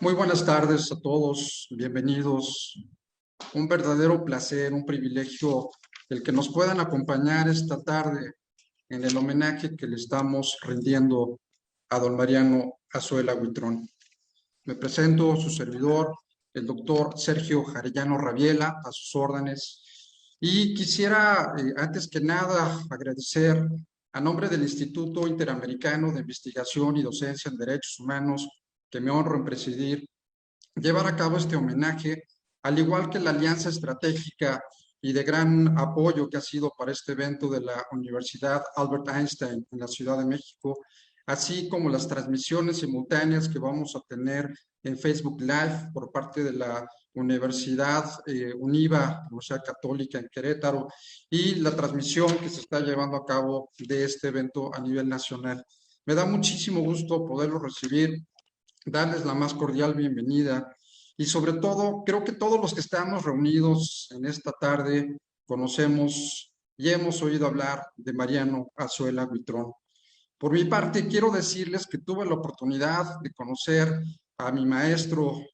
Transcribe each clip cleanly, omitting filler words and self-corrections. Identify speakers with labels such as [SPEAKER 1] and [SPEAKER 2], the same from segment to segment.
[SPEAKER 1] Muy buenas tardes a todos, bienvenidos. Un verdadero placer, un privilegio el que nos puedan acompañar esta tarde en el homenaje que le estamos rindiendo a don Mariano Azuela Huitrón. Me presento, su servidor, el doctor Sergio Arellano Rabiela, a sus órdenes. Y quisiera, antes que nada, agradecer a nombre del Instituto Interamericano de Investigación y Docencia en Derechos Humanos, que me honro en presidir, llevar a cabo este homenaje, al igual que la alianza estratégica y de gran apoyo que ha sido para este evento de la Universidad Albert Einstein en la Ciudad de México, así como las transmisiones simultáneas que vamos a tener en Facebook Live por parte de la Universidad UNIVA, Universidad Católica en Querétaro, y la transmisión que se está llevando a cabo de este evento a nivel nacional. Me da muchísimo gusto poderlo recibir, darles la más cordial bienvenida y sobre todo, creo que todos los que estamos reunidos en esta tarde conocemos y hemos oído hablar de Mariano Azuela Huitrón. Por mi parte, quiero decirles que tuve la oportunidad de conocer a mi maestro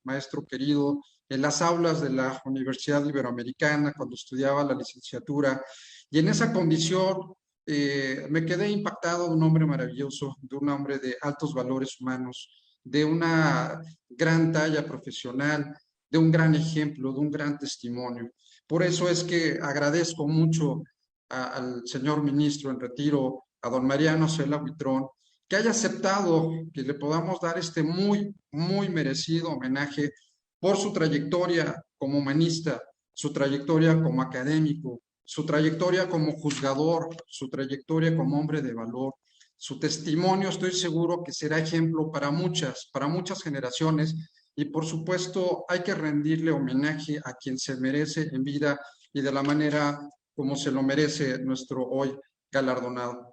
[SPEAKER 1] querido, en las aulas de la Universidad Iberoamericana cuando estudiaba la licenciatura, y en esa condición me quedé impactado de un hombre maravilloso, de un hombre de altos valores humanos, de una gran talla profesional, de un gran ejemplo, de un gran testimonio. Por eso es que agradezco mucho al señor ministro en retiro, a don Mariano Azuela Huitrón, que haya aceptado que le podamos dar este muy merecido homenaje por su trayectoria como humanista, su trayectoria como académico, su trayectoria como juzgador, su trayectoria como hombre de valor. Su testimonio, estoy seguro que será ejemplo para muchas generaciones, y por supuesto hay que rendirle homenaje a quien se merece en vida y de la manera como se lo merece nuestro hoy galardonado.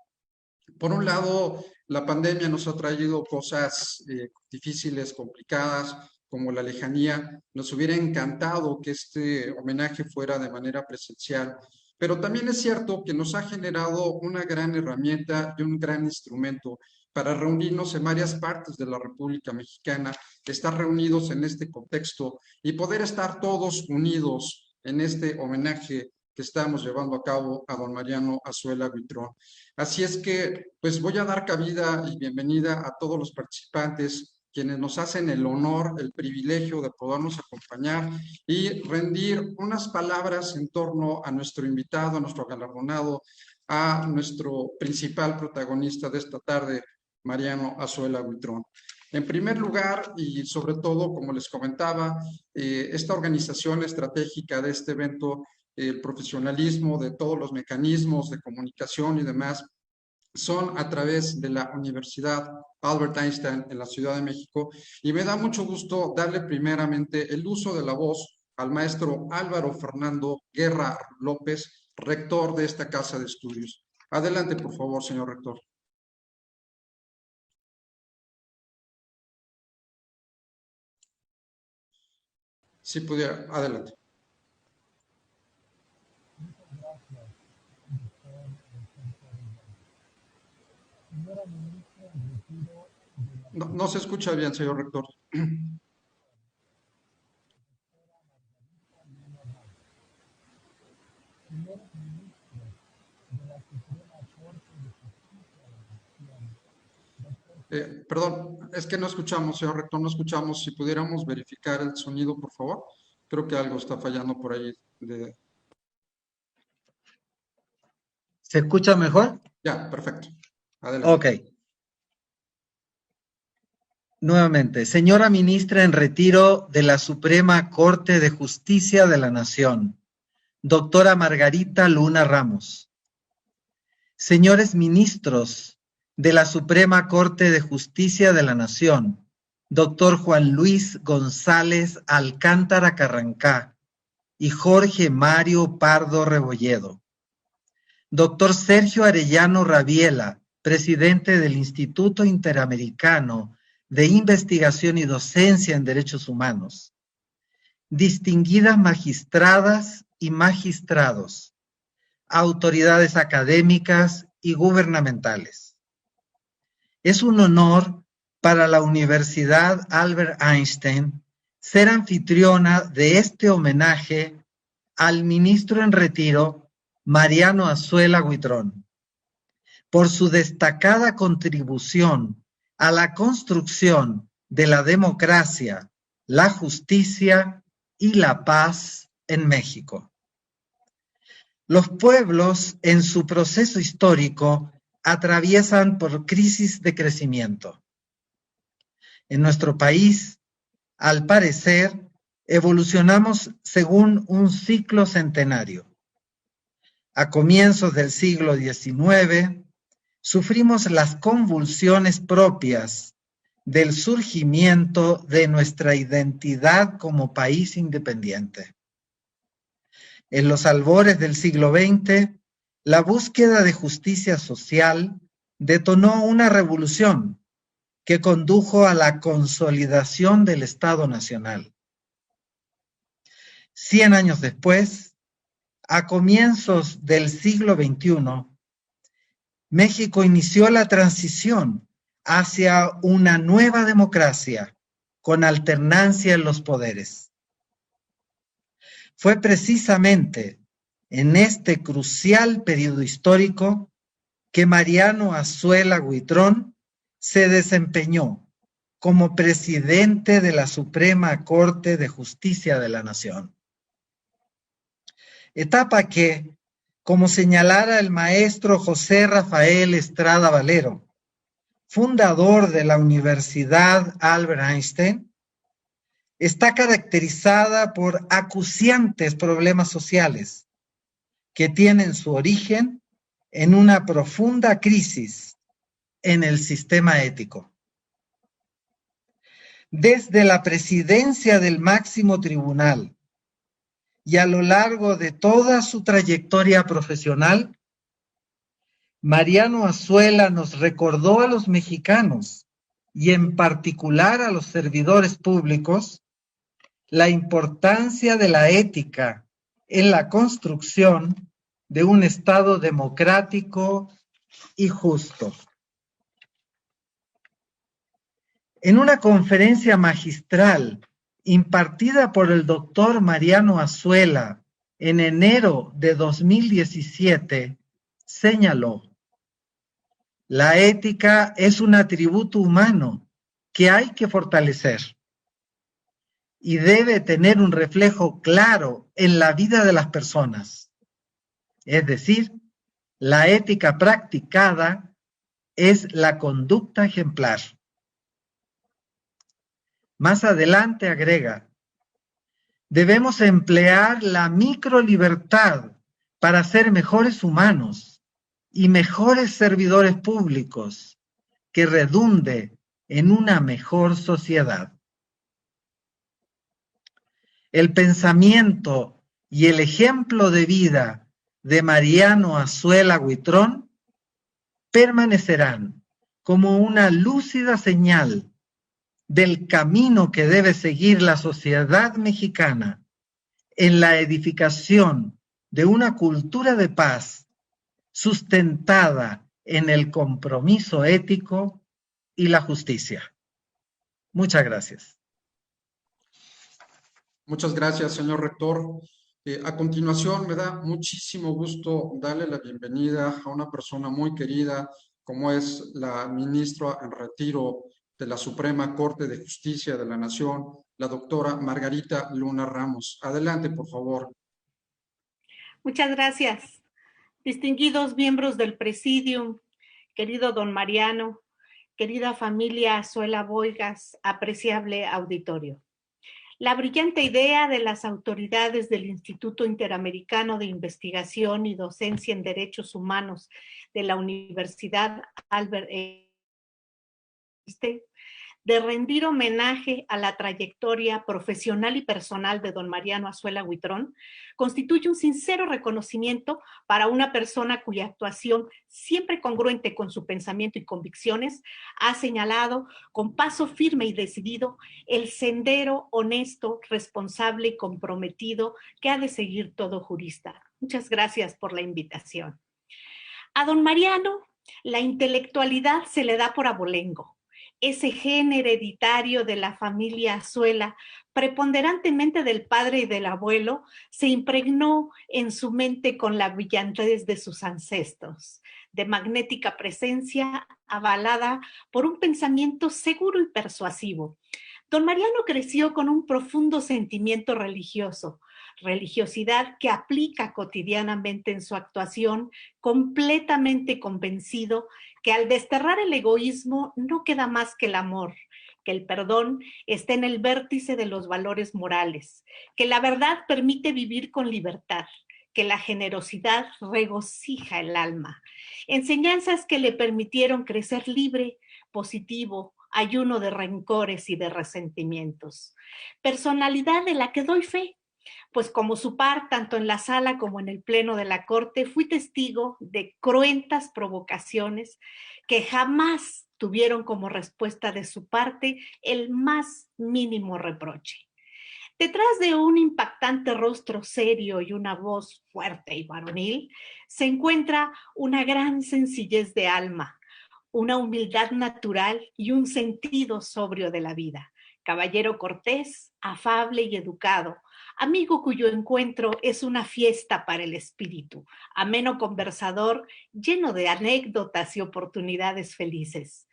[SPEAKER 1] Por un lado, la pandemia nos ha traído cosas difíciles, complicadas, como la lejanía. Nos hubiera encantado que este homenaje fuera de manera presencial, pero también es cierto que nos ha generado una gran herramienta y un gran instrumento para reunirnos en varias partes de la República Mexicana, estar reunidos en este contexto y poder estar todos unidos en este homenaje que estamos llevando a cabo a don Mariano Azuela Huitrón. Así es que, pues voy a dar cabida y bienvenida a todos los participantes, quienes nos hacen el honor, el privilegio de podernos acompañar y rendir unas palabras en torno a nuestro invitado, a nuestro galardonado, a nuestro principal protagonista de esta tarde, Mariano Azuela Huitrón. En primer lugar, y sobre todo, como les comentaba, esta organización estratégica de este evento, el profesionalismo de todos los mecanismos de comunicación y demás, son a través de la Universidad Albert Einstein en la Ciudad de México, y me da mucho gusto darle primeramente el uso de la voz al maestro Álvaro Fernando Guerra López, rector de esta casa de estudios. Adelante, por favor, señor rector. Si pudiera, adelante. No, no se escucha bien, señor rector. Perdón, es que no escuchamos, señor rector, no escuchamos. Si pudiéramos verificar el sonido, por favor. Creo que algo está fallando por ahí.
[SPEAKER 2] ¿Se escucha mejor?
[SPEAKER 1] Ya, perfecto. Adelante.
[SPEAKER 2] Ok. Nuevamente, señora ministra en retiro de la Suprema Corte de Justicia de la Nación, doctora Margarita Luna Ramos. Señores ministros de la Suprema Corte de Justicia de la Nación, doctor Juan Luis González Alcántara Carrancá y Jorge Mario Pardo Rebolledo. Doctor Sergio Arellano Rabiela, presidente del Instituto Interamericano de Investigación y Docencia en Derechos Humanos. Distinguidas magistradas y magistrados, autoridades académicas y gubernamentales. Es un honor para la Universidad Albert Einstein ser anfitriona de este homenaje al ministro en retiro, Mariano Azuela Huitrón, por su destacada contribución a la construcción de la democracia, la justicia y la paz en México. Los pueblos en su proceso histórico atraviesan por crisis de crecimiento. En nuestro país, al parecer, evolucionamos según un ciclo centenario. A comienzos del siglo XIX, sufrimos las convulsiones propias del surgimiento de nuestra identidad como país independiente. En los albores del siglo XX, la búsqueda de justicia social detonó una revolución que condujo a la consolidación del Estado Nacional. 100 años después, a comienzos del siglo XXI, México inició la transición hacia una nueva democracia con alternancia en los poderes. Fue precisamente en este crucial periodo histórico que Mariano Azuela Huitrón se desempeñó como presidente de la Suprema Corte de Justicia de la Nación. Etapa que, como señalara el maestro José Rafael Estrada Valero, fundador de la Universidad Albert Einstein, está caracterizada por acuciantes problemas sociales que tienen su origen en una profunda crisis en el sistema ético. Desde la presidencia del máximo tribunal y a lo largo de toda su trayectoria profesional, Mariano Azuela nos recordó a los mexicanos y en particular a los servidores públicos la importancia de la ética en la construcción de un Estado democrático y justo. En una conferencia magistral impartida por el doctor Mariano Azuela en enero de 2017, señaló: la ética es un atributo humano que hay que fortalecer y debe tener un reflejo claro en la vida de las personas. Es decir, la ética practicada es la conducta ejemplar. Más adelante agrega: debemos emplear la microlibertad para ser mejores humanos y mejores servidores públicos que redunde en una mejor sociedad. El pensamiento y el ejemplo de vida de Mariano Azuela Huitrón permanecerán como una lúcida señal del camino que debe seguir la sociedad mexicana en la edificación de una cultura de paz sustentada en el compromiso ético y la justicia. Muchas gracias.
[SPEAKER 1] Muchas gracias, señor rector. A continuación, me da muchísimo gusto darle la bienvenida a una persona muy querida, como es la ministra en retiro de la Suprema Corte de Justicia de la Nación, la doctora Margarita Luna Ramos. Adelante, por favor.
[SPEAKER 3] Muchas gracias. Distinguidos miembros del Presidium, querido don Mariano, querida familia Azuela Boigas, apreciable auditorio. La brillante idea de las autoridades del Instituto Interamericano de Investigación y Docencia en Derechos Humanos de la Universidad Albert Einstein de rendir homenaje a la trayectoria profesional y personal de don Mariano Azuela Huitrón constituye un sincero reconocimiento para una persona cuya actuación, siempre congruente con su pensamiento y convicciones, ha señalado con paso firme y decidido el sendero honesto, responsable y comprometido que ha de seguir todo jurista. Muchas gracias por la invitación. A don Mariano, la intelectualidad se le da por abolengo. ese gen hereditario de la familia Azuela, preponderantemente del padre y del abuelo, se impregnó en su mente con la brillantez de sus ancestros, de magnética presencia avalada por un pensamiento seguro y persuasivo. Don Mariano creció con un profundo sentimiento religioso, religiosidad que aplica cotidianamente en su actuación, completamente convencido que al desterrar el egoísmo no queda más que el amor, que el perdón está en el vértice de los valores morales, que la verdad permite vivir con libertad, que la generosidad regocija el alma. Enseñanzas que le permitieron crecer libre, positivo, ayuno de rencores y de resentimientos. Personalidad de la que doy fe, pues como su par, tanto en la sala como en el pleno de la corte, fui testigo de cruentas provocaciones que jamás tuvieron como respuesta de su parte el más mínimo reproche. Detrás de un impactante rostro serio y una voz fuerte y varonil, se encuentra una gran sencillez de alma, una humildad natural y un sentido sobrio de la vida. Caballero cortés, afable y educado, amigo cuyo encuentro es una fiesta para el espíritu, ameno conversador, lleno de anécdotas y oportunidades felices.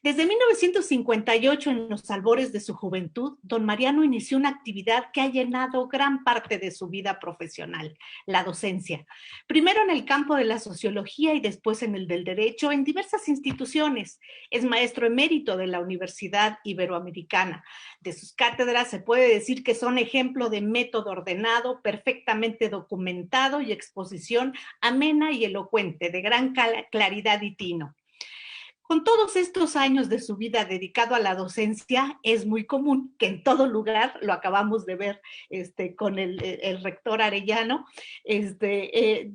[SPEAKER 3] Desde 1958, en los albores de su juventud, don Mariano inició una actividad que ha llenado gran parte de su vida profesional, la docencia. Primero en el campo de la sociología y después en el del derecho en diversas instituciones. Es maestro emérito de la Universidad Iberoamericana. De sus cátedras se puede decir que son ejemplo de método ordenado, perfectamente documentado y exposición amena y elocuente, de gran claridad y tino. Con todos estos años de su vida dedicado a la docencia, es muy común que en todo lugar, lo acabamos de ver con el rector Arellano, se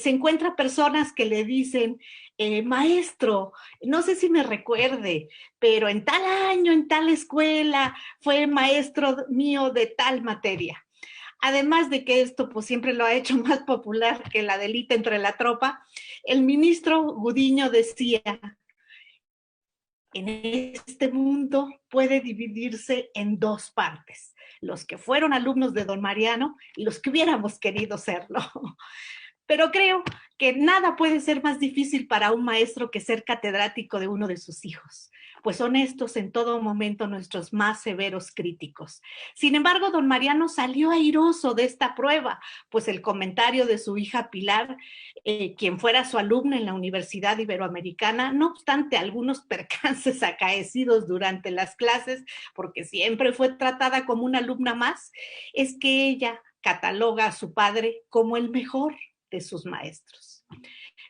[SPEAKER 3] encuentra personas que le dicen, maestro, no sé si me recuerde, pero en tal año, en tal escuela, fue maestro mío de tal materia. Además de que esto pues siempre lo ha hecho más popular que la delita entre la tropa, el ministro Gudiño decía, en este mundo puede dividirse en dos partes, los que fueron alumnos de don Mariano y los que hubiéramos querido serlo. Pero creo que nada puede ser más difícil para un maestro que ser catedrático de uno de sus hijos, pues son estos en todo momento nuestros más severos críticos. Sin embargo, don Mariano salió airoso de esta prueba, pues el comentario de su hija Pilar, quien fuera su alumna en la Universidad Iberoamericana, no obstante algunos percances acaecidos durante las clases, porque siempre fue tratada como una alumna más, es que ella cataloga a su padre como el mejor de sus maestros.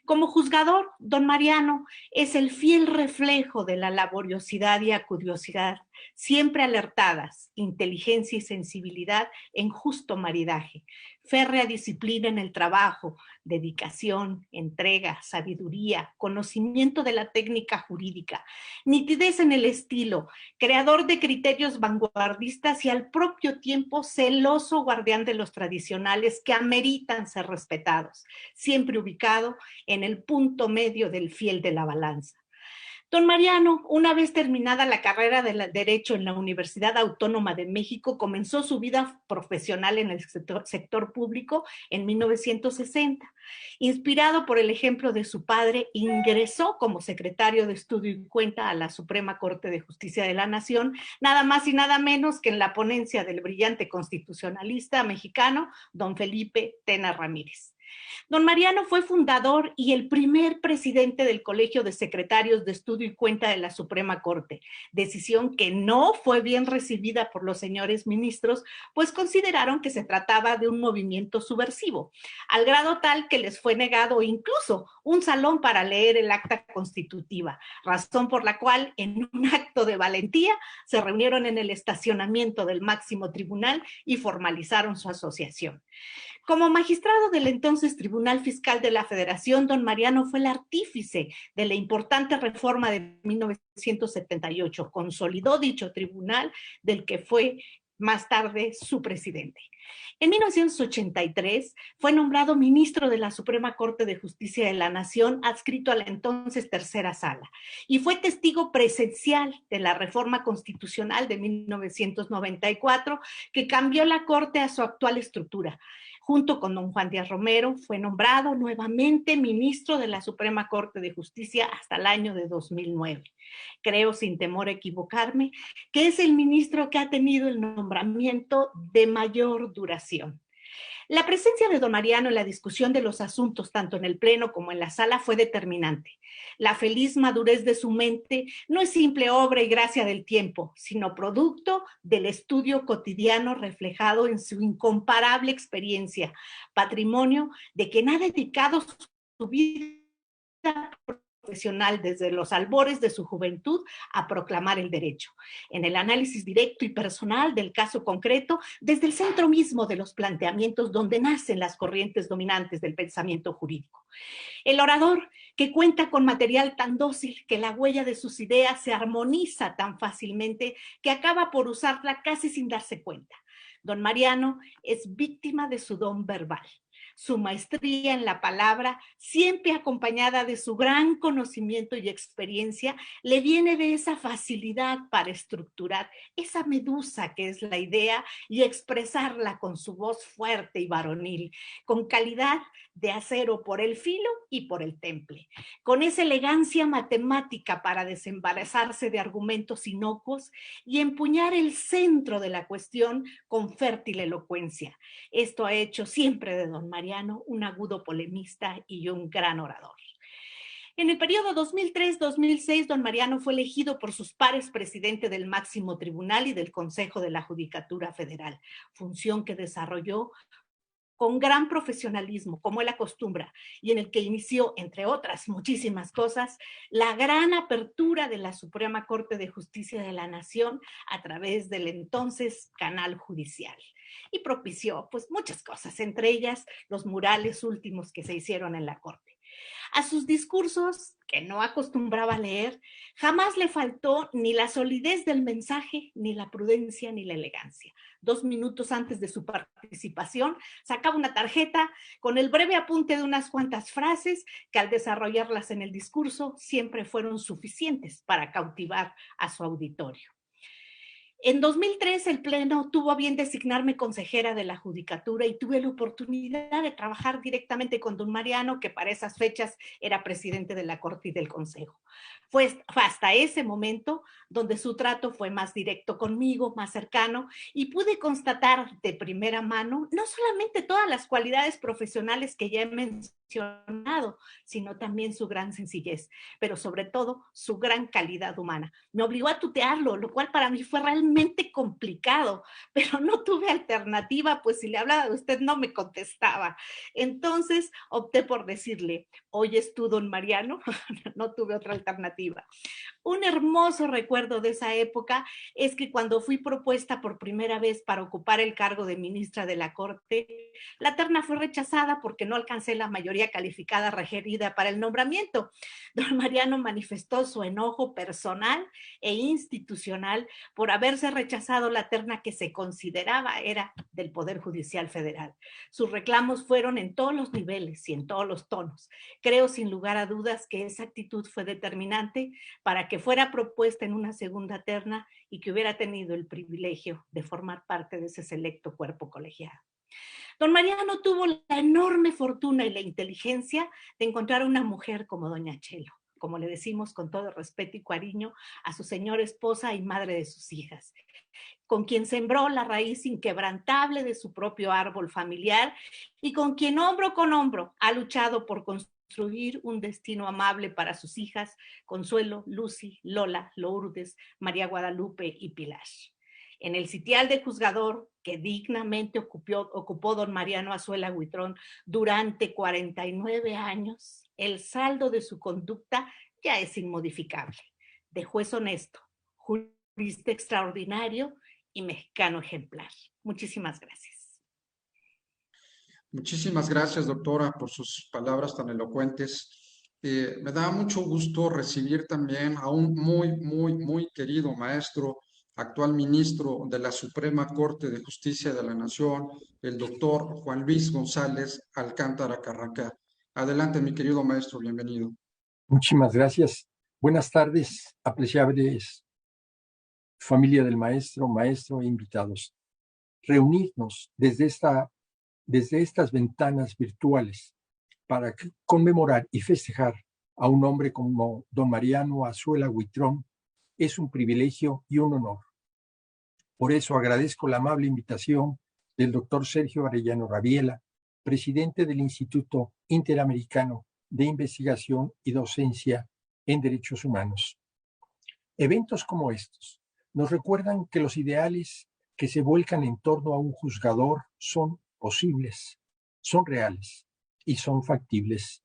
[SPEAKER 3] Como juzgador, don Mariano es el fiel reflejo de la laboriosidad y acuciosidad, siempre alertadas, inteligencia y sensibilidad en justo maridaje, férrea disciplina en el trabajo, dedicación, entrega, sabiduría, conocimiento de la técnica jurídica, nitidez en el estilo, creador de criterios vanguardistas y al propio tiempo celoso guardián de los tradicionales que ameritan ser respetados, siempre ubicado en el punto medio del fiel de la balanza. Don Mariano, una vez terminada la carrera de Derecho en la Universidad Autónoma de México, comenzó su vida profesional en el sector público en 1960. Inspirado por el ejemplo de su padre, ingresó como secretario de Estudio y Cuenta a la Suprema Corte de Justicia de la Nación, nada más y nada menos que en la ponencia del brillante constitucionalista mexicano, don Felipe Tena Ramírez. Don Mariano fue fundador y el primer presidente del Colegio de Secretarios de Estudio y Cuenta de la Suprema Corte, decisión que no fue bien recibida por los señores ministros, pues consideraron que se trataba de un movimiento subversivo, al grado tal que les fue negado incluso un salón para leer el acta constitutiva, razón por la cual en un acto de valentía se reunieron en el estacionamiento del máximo tribunal y formalizaron su asociación. Como magistrado del entonces Tribunal Fiscal de la Federación, don Mariano fue el artífice de la importante reforma de 1978. Consolidó dicho tribunal del que fue más tarde su presidente. En 1983 fue nombrado ministro de la Suprema Corte de Justicia de la Nación, adscrito a la entonces Tercera Sala, y fue testigo presencial de la reforma constitucional de 1994 que cambió la Corte a su actual estructura. Junto con don Juan Díaz Romero, fue nombrado nuevamente ministro de la Suprema Corte de Justicia hasta el año de 2009. Creo, sin temor a equivocarme, que es el ministro que ha tenido el nombramiento de mayor duración. La presencia de don Mariano en la discusión de los asuntos, tanto en el Pleno como en la sala, fue determinante. La feliz madurez de su mente no es simple obra y gracia del tiempo, sino producto del estudio cotidiano reflejado en su incomparable experiencia, patrimonio de quien ha dedicado su vida profesional desde los albores de su juventud a proclamar el derecho, en el análisis directo y personal del caso concreto, desde el centro mismo de los planteamientos donde nacen las corrientes dominantes del pensamiento jurídico. El orador, que cuenta con material tan dócil que la huella de sus ideas se armoniza tan fácilmente que acaba por usarla casi sin darse cuenta. Don Mariano es víctima de su don verbal. Su maestría en la palabra, siempre acompañada de su gran conocimiento y experiencia, le viene de esa facilidad para estructurar esa medusa que es la idea y expresarla con su voz fuerte y varonil, con calidad de acero por el filo y por el temple, con esa elegancia matemática para desembarazarse de argumentos inocuos y empuñar el centro de la cuestión con fértil elocuencia. Esto ha hecho siempre de don Mariano un agudo polemista y un gran orador. En el periodo 2003-2006, don Mariano fue elegido por sus pares presidente del máximo tribunal y del Consejo de la Judicatura Federal, función que desarrolló con gran profesionalismo, como él acostumbra, y en el que inició, entre otras muchísimas cosas, la gran apertura de la Suprema Corte de Justicia de la Nación a través del entonces Canal Judicial. Y propició pues muchas cosas, entre ellas los murales últimos que se hicieron en la Corte. A sus discursos, que no acostumbraba a leer, jamás le faltó ni la solidez del mensaje, ni la prudencia, ni la elegancia. 2 minutos antes de su participación, sacaba una tarjeta con el breve apunte de unas cuantas frases que al desarrollarlas en el discurso siempre fueron suficientes para cautivar a su auditorio. En 2003 el Pleno tuvo a bien designarme consejera de la Judicatura y tuve la oportunidad de trabajar directamente con don Mariano, que para esas fechas era presidente de la Corte y del Consejo. Fue hasta ese momento donde su trato fue más directo conmigo, más cercano, y pude constatar de primera mano no solamente todas las cualidades profesionales que ya he mencionado, sino también su gran sencillez, pero sobre todo su gran calidad humana. Me obligó a tutearlo, lo cual para mí fue realmente complicado, pero no tuve alternativa, pues si le hablaba de usted no me contestaba. Entonces opté por decirle, ¿oyes tú, don Mariano? No tuve otra alternativa. Un hermoso recuerdo de esa época es que cuando fui propuesta por primera vez para ocupar el cargo de ministra de la Corte, la terna fue rechazada porque no alcancé la mayoría calificada requerida para el nombramiento. Don Mariano manifestó su enojo personal e institucional por haberse rechazado la terna que se consideraba era del Poder Judicial Federal. Sus reclamos fueron en todos los niveles y en todos los tonos. Creo sin lugar a dudas que esa actitud fue determinante para que fuera propuesta en una segunda terna y que hubiera tenido el privilegio de formar parte de ese selecto cuerpo colegiado. Don Mariano tuvo la enorme fortuna y la inteligencia de encontrar una mujer como doña Chelo, como le decimos con todo respeto y cariño a su señora esposa y madre de sus hijas, con quien sembró la raíz inquebrantable de su propio árbol familiar y con quien hombro con hombro ha luchado por construir un destino amable para sus hijas, Consuelo, Lucy, Lola, Lourdes, María Guadalupe y Pilar. En el sitial de juzgador que dignamente ocupó don Mariano Azuela Huitrón durante 49 años, el saldo de su conducta ya es inmodificable. De juez honesto, jurista extraordinario y mexicano ejemplar. Muchísimas gracias.
[SPEAKER 1] Muchísimas gracias, doctora, por sus palabras tan elocuentes. Me da mucho gusto recibir también a un muy querido maestro actual ministro de la Suprema Corte de Justicia de la Nación, el doctor Juan Luis González Alcántara Carrancá. Adelante, mi querido maestro, bienvenido.
[SPEAKER 4] Muchísimas gracias. Buenas tardes, apreciables familia del maestro, maestro e invitados. Reunirnos desde estas ventanas virtuales para conmemorar y festejar a un hombre como don Mariano Azuela Huitrón es un privilegio y un honor. Por eso agradezco la amable invitación del doctor Sergio Arellano Rabiela, presidente del Instituto Interamericano de Investigación y Docencia en Derechos Humanos. Eventos como estos nos recuerdan que los ideales que se vuelcan en torno a un juzgador son posibles, son reales y son factibles.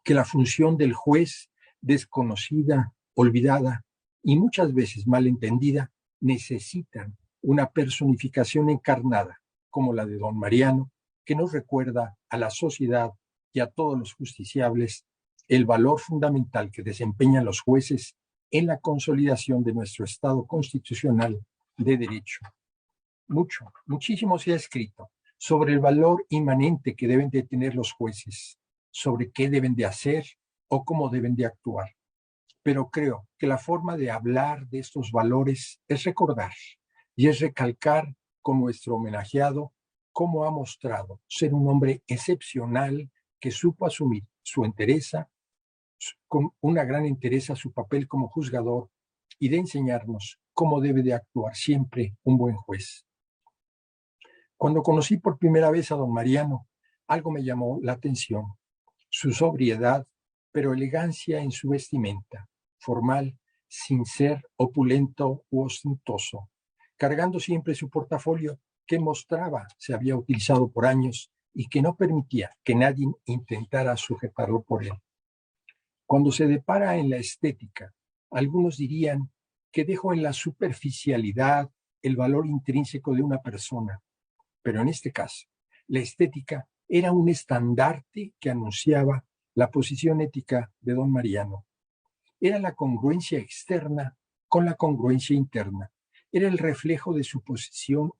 [SPEAKER 4] Que la función del juez, desconocida, olvidada y muchas veces malentendida, necesitan una personificación encarnada, como la de don Mariano, que nos recuerda a la sociedad y a todos los justiciables el valor fundamental que desempeñan los jueces en la consolidación de nuestro Estado constitucional de derecho. Muchísimo se ha escrito sobre el valor inmanente que deben de tener los jueces, sobre qué deben de hacer o cómo deben de actuar. Pero creo que la forma de hablar de estos valores es recordar y es recalcar con nuestro homenajeado cómo ha mostrado ser un hombre excepcional que supo asumir su entereza, con una gran entereza su papel como juzgador y de enseñarnos cómo debe de actuar siempre un buen juez. Cuando conocí por primera vez a don Mariano, algo me llamó la atención, su sobriedad, pero elegancia en su vestimenta, formal, sin ser opulento u ostentoso, cargando siempre su portafolio que mostraba se había utilizado por años y que no permitía que nadie intentara sujetarlo por él. Cuando se depara en la estética, algunos dirían que dejó en la superficialidad el valor intrínseco de una persona, pero en este caso, la estética era un estandarte que anunciaba la posición ética de don Mariano. Era la congruencia externa con la congruencia interna. Era el reflejo de su posición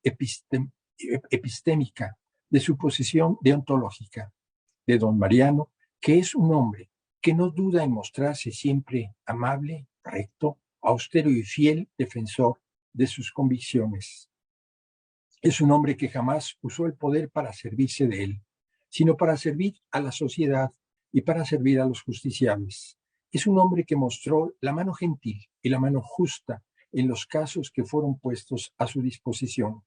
[SPEAKER 4] epistémica, de su posición deontológica, de don Mariano, que es un hombre que no duda en mostrarse siempre amable, recto, austero y fiel defensor de sus convicciones. Es un hombre que jamás usó el poder para servirse de él, sino para servir a la sociedad y para servir a los justiciables. Es un hombre que mostró la mano gentil y la mano justa en los casos que fueron puestos a su disposición.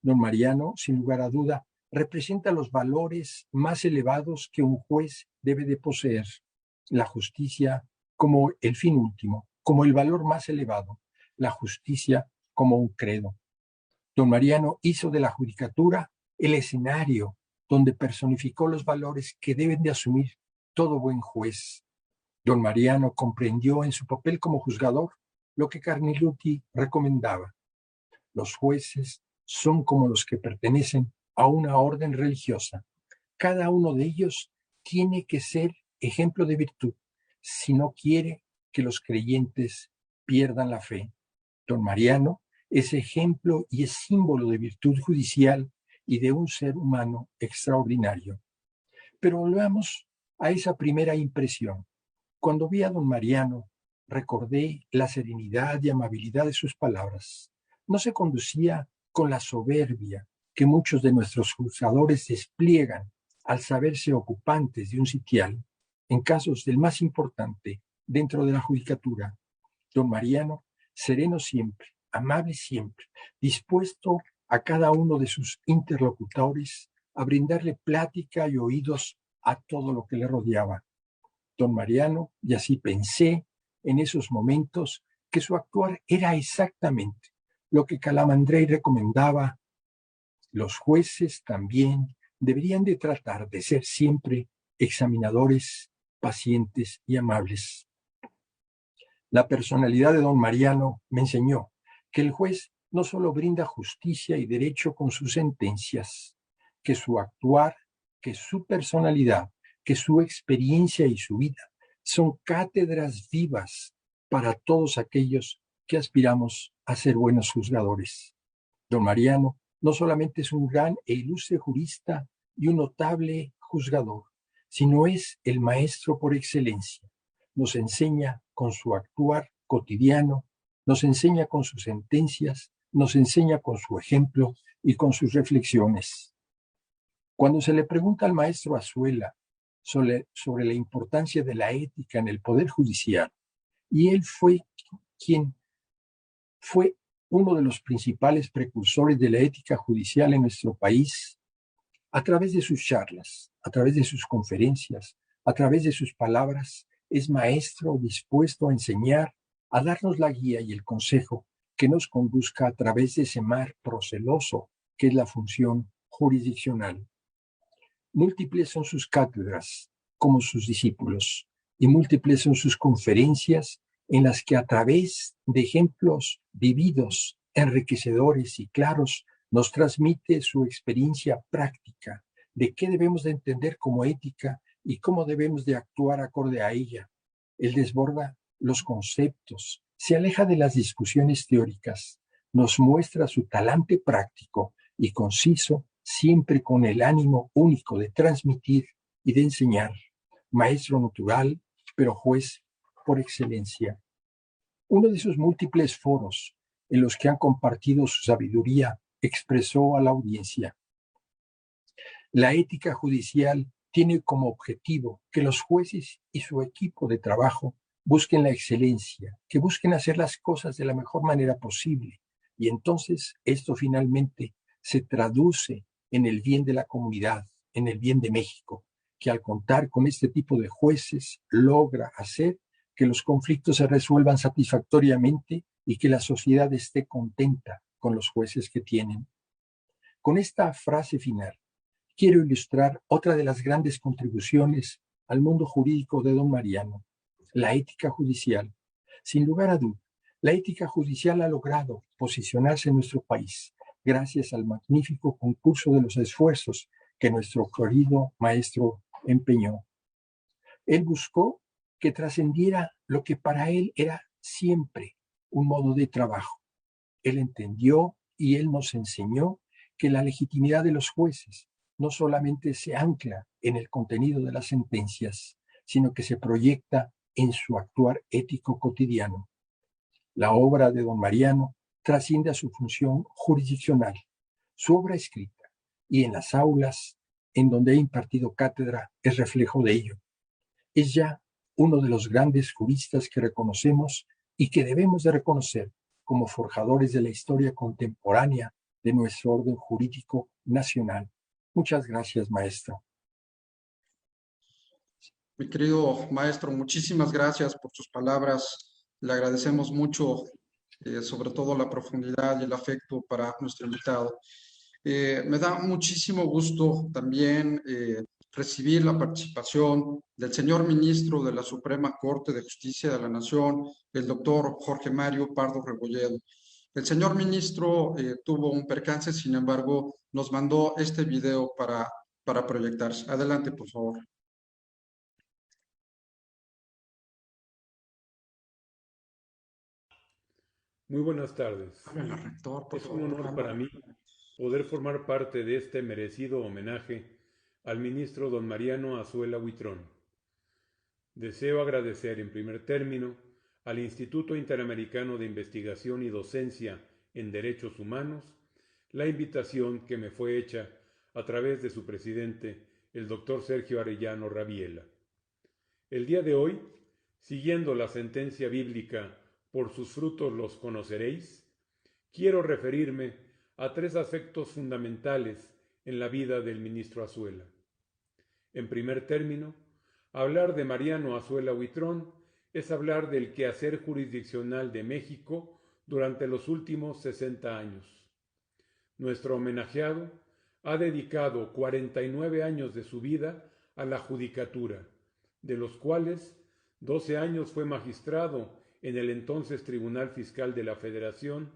[SPEAKER 4] Don Mariano, sin lugar a duda, representa los valores más elevados que un juez debe de poseer. La justicia como el fin último, como el valor más elevado, la justicia como un credo. Don Mariano hizo de la judicatura el escenario donde personificó los valores que deben de asumir todo buen juez. Don Mariano comprendió en su papel como juzgador lo que Carneluti recomendaba. Los jueces son como los que pertenecen a una orden religiosa. Cada uno de ellos tiene que ser ejemplo de virtud, si no quiere que los creyentes pierdan la fe. Don Mariano es ejemplo y es símbolo de virtud judicial y de un ser humano extraordinario. Pero volvamos a esa primera impresión. Cuando vi a don Mariano, recordé la serenidad y amabilidad de sus palabras. No se conducía con la soberbia que muchos de nuestros juzgadores despliegan al saberse ocupantes de un sitial en casos del más importante dentro de la judicatura. Don Mariano, sereno siempre, amable siempre, dispuesto a cada uno de sus interlocutores a brindarle plática y oídos a todo lo que le rodeaba. Don Mariano, y así pensé en esos momentos, que su actuar era exactamente lo que Calamandrei recomendaba. Los jueces también deberían de tratar de ser siempre examinadores, pacientes y amables. La personalidad de don Mariano me enseñó que el juez no solo brinda justicia y derecho con sus sentencias, que su actuar, que su personalidad, que su experiencia y su vida son cátedras vivas para todos aquellos que aspiramos a ser buenos juzgadores. Don Mariano no solamente es un gran e ilustre jurista y un notable juzgador, sino es el maestro por excelencia. Nos enseña con su actuar cotidiano, nos enseña con sus sentencias, nos enseña con su ejemplo y con sus reflexiones. Cuando se le pregunta al maestro Azuela sobre la importancia de la ética en el Poder Judicial, y él fue quien fue uno de los principales precursores de la ética judicial en nuestro país, a través de sus charlas, a través de sus conferencias, a través de sus palabras, es maestro dispuesto a enseñar, a darnos la guía y el consejo que nos conduzca a través de ese mar proceloso que es la función jurisdiccional. Múltiples son sus cátedras, como sus discípulos, y múltiples son sus conferencias en las que a través de ejemplos vividos, enriquecedores y claros, nos transmite su experiencia práctica de qué debemos de entender como ética y cómo debemos de actuar acorde a ella. Él desborda los conceptos, se aleja de las discusiones teóricas, nos muestra su talante práctico y conciso, siempre con el ánimo único de transmitir y de enseñar. Maestro natural, pero juez por excelencia. Uno de sus múltiples foros en los que han compartido su sabiduría expresó a la audiencia: la ética judicial tiene como objetivo que los jueces y su equipo de trabajo busquen la excelencia, que busquen hacer las cosas de la mejor manera posible, y entonces esto finalmente se traduce en el bien de la comunidad, en el bien de México, que al contar con este tipo de jueces logra hacer que los conflictos se resuelvan satisfactoriamente y que la sociedad esté contenta con los jueces que tienen. Con esta frase final, quiero ilustrar otra de las grandes contribuciones al mundo jurídico de don Mariano, la ética judicial. Sin lugar a duda, la ética judicial ha logrado posicionarse en nuestro país gracias al magnífico concurso de los esfuerzos que nuestro querido maestro empeñó. Él buscó que trascendiera lo que para él era siempre un modo de trabajo. Él entendió y él nos enseñó que la legitimidad de los jueces no solamente se ancla en el contenido de las sentencias, sino que se proyecta en su actuar ético cotidiano. La obra de don Mariano trasciende a su función jurisdiccional, su obra escrita, y en las aulas en donde ha impartido cátedra es reflejo de ello. Es ya uno de los grandes juristas que reconocemos y que debemos de reconocer como forjadores de la historia contemporánea de nuestro orden jurídico nacional. Muchas gracias, maestro.
[SPEAKER 1] Mi querido maestro, muchísimas gracias por sus palabras. Le agradecemos mucho, sobre todo la profundidad y el afecto para nuestro invitado. Me da muchísimo gusto también recibir la participación del señor ministro de la Suprema Corte de Justicia de la Nación, el doctor Jorge Mario Pardo Rebolledo. El señor ministro tuvo un percance, sin embargo, nos mandó este video para proyectarse. Adelante, por favor.
[SPEAKER 5] Muy buenas tardes.
[SPEAKER 1] Háblale al rector, por
[SPEAKER 5] Es un
[SPEAKER 1] favor.
[SPEAKER 5] honor para mí poder formar parte de este merecido homenaje al ministro don Mariano Azuela Huitrón. Deseo agradecer en primer término al Instituto Interamericano de Investigación y Docencia en Derechos Humanos la invitación que me fue hecha a través de su presidente, el doctor Sergio Arellano Rabiela. El día de hoy, siguiendo la sentencia bíblica por sus frutos los conoceréis, quiero referirme a tres aspectos fundamentales en la vida del ministro Azuela. En primer término, hablar de Mariano Azuela Huitrón es hablar del quehacer jurisdiccional de México durante los últimos 60 años. Nuestro homenajeado ha dedicado 49 años de su vida a la judicatura, de los cuales 12 años fue magistrado en el entonces Tribunal Fiscal de la Federación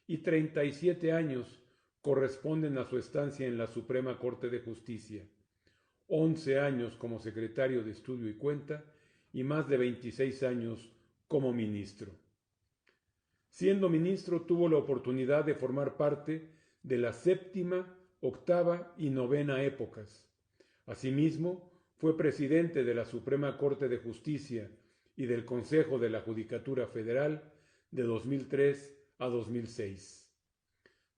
[SPEAKER 5] y 37 años corresponden a su estancia en la Suprema Corte de Justicia, 11 años como secretario de Estudio y Cuenta y más de 26 años como ministro. Siendo ministro tuvo la oportunidad de formar parte de la séptima, octava y novena épocas. Asimismo, fue presidente de la Suprema Corte de Justicia y del Consejo de la Judicatura Federal de 2003 a 2006.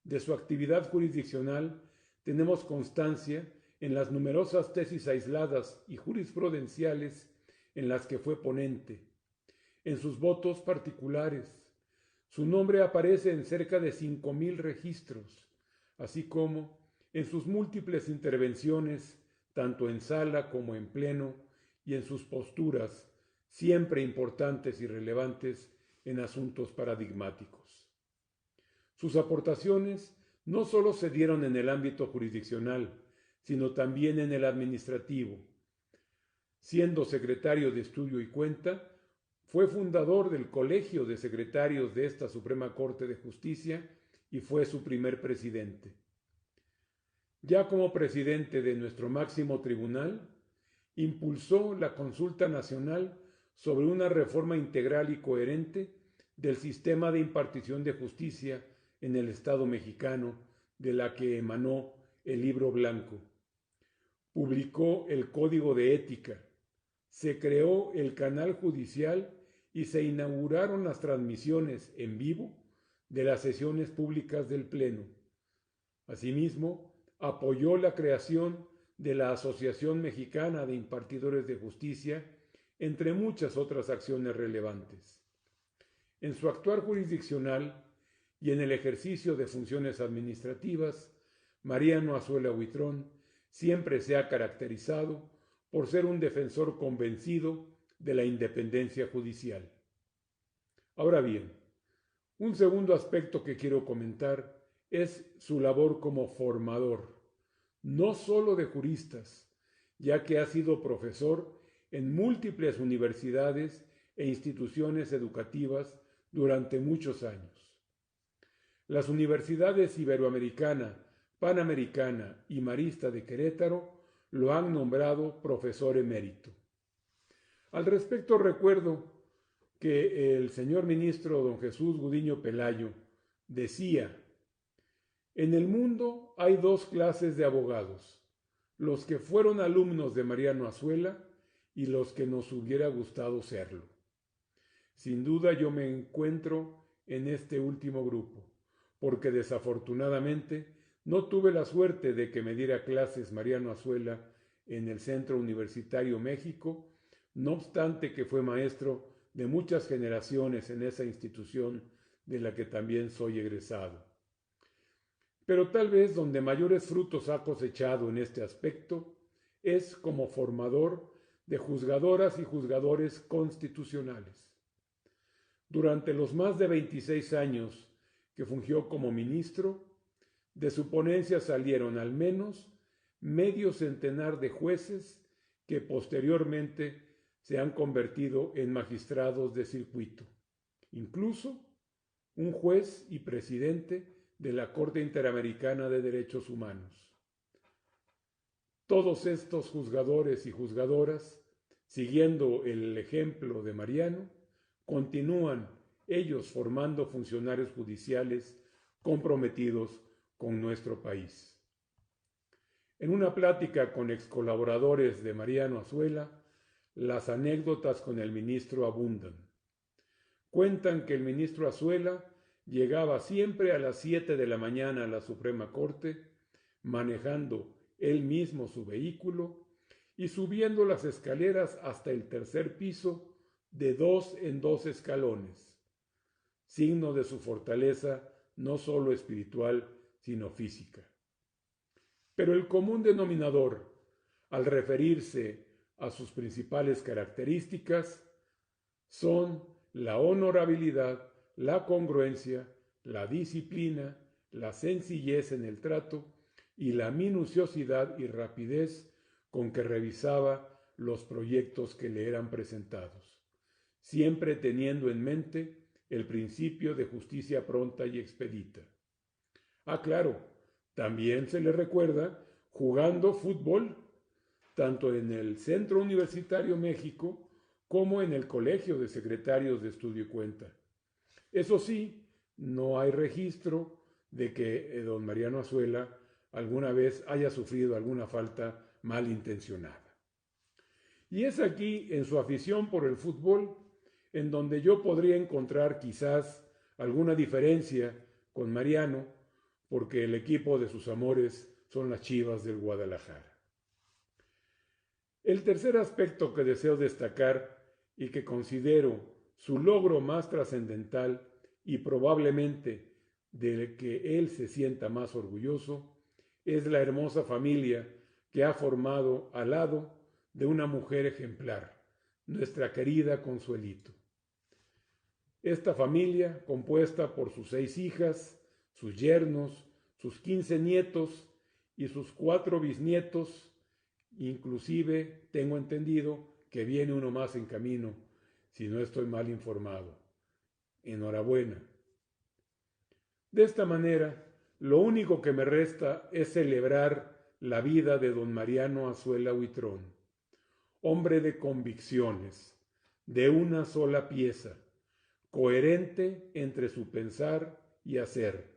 [SPEAKER 5] De su actividad jurisdiccional tenemos constancia en las numerosas tesis aisladas y jurisprudenciales en las que fue ponente, en sus votos particulares. Su nombre aparece en cerca de 5,000 registros, así como en sus múltiples intervenciones, tanto en sala como en pleno, y en sus posturas, siempre importantes y relevantes en asuntos paradigmáticos. Sus aportaciones no solo se dieron en el ámbito jurisdiccional, sino también en el administrativo. Siendo secretario de Estudio y Cuenta, fue fundador del Colegio de Secretarios de esta Suprema Corte de Justicia y fue su primer presidente. Ya como presidente de nuestro máximo tribunal, impulsó la consulta nacional sobre una reforma integral y coherente del sistema de impartición de justicia en el Estado mexicano, de la que emanó el Libro Blanco. Publicó el Código de Ética, se creó el canal judicial y se inauguraron las transmisiones en vivo de las sesiones públicas del Pleno. Asimismo, apoyó la creación de la Asociación Mexicana de Impartidores de Justicia, entre muchas otras acciones relevantes. En su actuar jurisdiccional y en el ejercicio de funciones administrativas, Mariano Azuela Huitrón siempre se ha caracterizado por ser un defensor convencido de la independencia judicial. Ahora bien, un segundo aspecto que quiero comentar es su labor como formador, no solo de juristas, ya que ha sido profesor en múltiples universidades e instituciones educativas durante muchos años. Las universidades Iberoamericana, Panamericana y Marista de Querétaro lo han nombrado profesor emérito. Al respecto recuerdo que el señor ministro don Jesús Gudiño Pelayo decía: en el mundo hay dos clases de abogados, los que fueron alumnos de Mariano Azuela y los que nos hubiera gustado serlo. Sin duda yo me encuentro en este último grupo, porque desafortunadamente no tuve la suerte de que me diera clases Mariano Azuela en el Centro Universitario México, no obstante que fue maestro de muchas generaciones en esa institución de la que también soy egresado. Pero tal vez donde mayores frutos ha cosechado en este aspecto es como formador de juzgadoras y juzgadores constitucionales. Durante los más de 26 años que fungió como ministro, de su ponencia salieron al menos medio centenar de jueces que posteriormente se han convertido en magistrados de circuito, incluso un juez y presidente de la Corte Interamericana de Derechos Humanos. Todos estos juzgadores y juzgadoras, siguiendo el ejemplo de Mariano, continúan ellos formando funcionarios judiciales comprometidos con nuestro país. En una plática con excolaboradores de Mariano Azuela, las anécdotas con el ministro abundan. Cuentan que el ministro Azuela llegaba siempre a las 7 de la mañana a la Suprema Corte, manejando él mismo su vehículo y subiendo las escaleras hasta el tercer piso de 2 en 2 escalones, signo de su fortaleza no solo espiritual, sino física. Pero el común denominador, al referirse a sus principales características, son la honorabilidad, la congruencia, la disciplina, la sencillez en el trato y la minuciosidad y rapidez con que revisaba los proyectos que le eran presentados, siempre teniendo en mente el principio de justicia pronta y expedita. Ah, claro, también se le recuerda jugando fútbol, tanto en el Centro Universitario México como en el Colegio de Secretarios de Estudio y Cuenta. Eso sí, no hay registro de que don Mariano Azuela alguna vez haya sufrido alguna falta malintencionada. Y es aquí, en su afición por el fútbol, en donde yo podría encontrar quizás alguna diferencia con Mariano, porque el equipo de sus amores son las Chivas del Guadalajara. El tercer aspecto que deseo destacar y que considero su logro más trascendental y probablemente del que él se sienta más orgulloso, es la hermosa familia que ha formado al lado de una mujer ejemplar, nuestra querida Consuelito. Esta familia, compuesta por sus 6 hijas, sus yernos, sus 15 nietos y sus 4 bisnietos, inclusive tengo entendido que viene uno más en camino, si no estoy mal informado. Enhorabuena. De esta manera, lo único que me resta es celebrar la vida de don Mariano Azuela Huitrón, hombre de convicciones, de una sola pieza, coherente entre su pensar y hacer,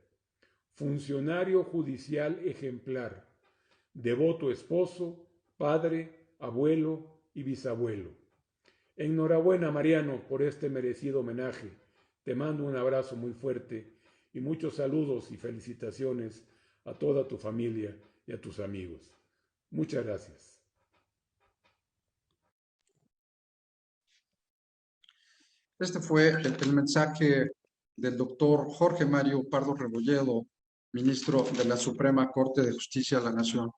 [SPEAKER 5] funcionario judicial ejemplar, devoto esposo, padre, abuelo y bisabuelo. Enhorabuena, Mariano, por este merecido homenaje. Te mando un abrazo muy fuerte y muchos saludos y felicitaciones a toda tu familia y a tus amigos. Muchas gracias.
[SPEAKER 1] Este fue el mensaje del doctor Jorge Mario Pardo Rebolledo, ministro de la Suprema Corte de Justicia de la Nación.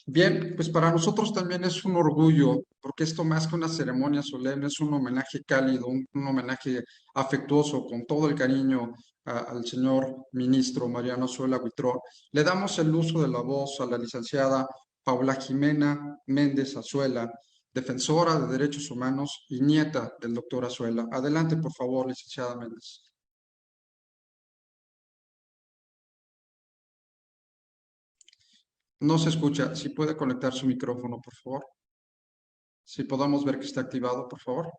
[SPEAKER 1] Bien, pues para nosotros también es un orgullo, porque esto más que una ceremonia solemne es un homenaje cálido, un homenaje afectuoso, con todo el cariño al señor ministro Mariano Azuela Huitrón. Le damos el uso de la voz a la licenciada Paula Jimena Méndez Azuela, defensora de derechos humanos y nieta del doctor Azuela. Adelante, por favor, licenciada Méndez. No se escucha. Si puede conectar su micrófono, por favor. Si podamos ver que está activado, por favor.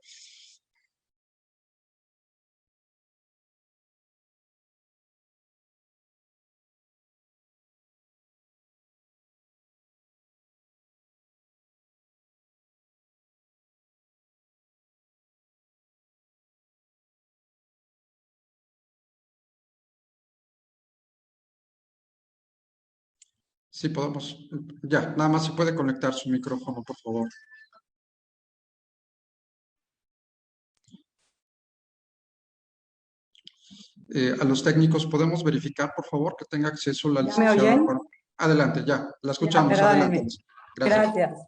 [SPEAKER 1] Sí, podemos. Ya, nada más si puede conectar su micrófono, por favor. A los técnicos, ¿podemos verificar, por favor, que tenga acceso la licenciada?
[SPEAKER 6] ¿Ya me oyen?
[SPEAKER 1] Adelante, ya, la escuchamos.
[SPEAKER 6] Ya,
[SPEAKER 1] Adelante.
[SPEAKER 6] Gracias.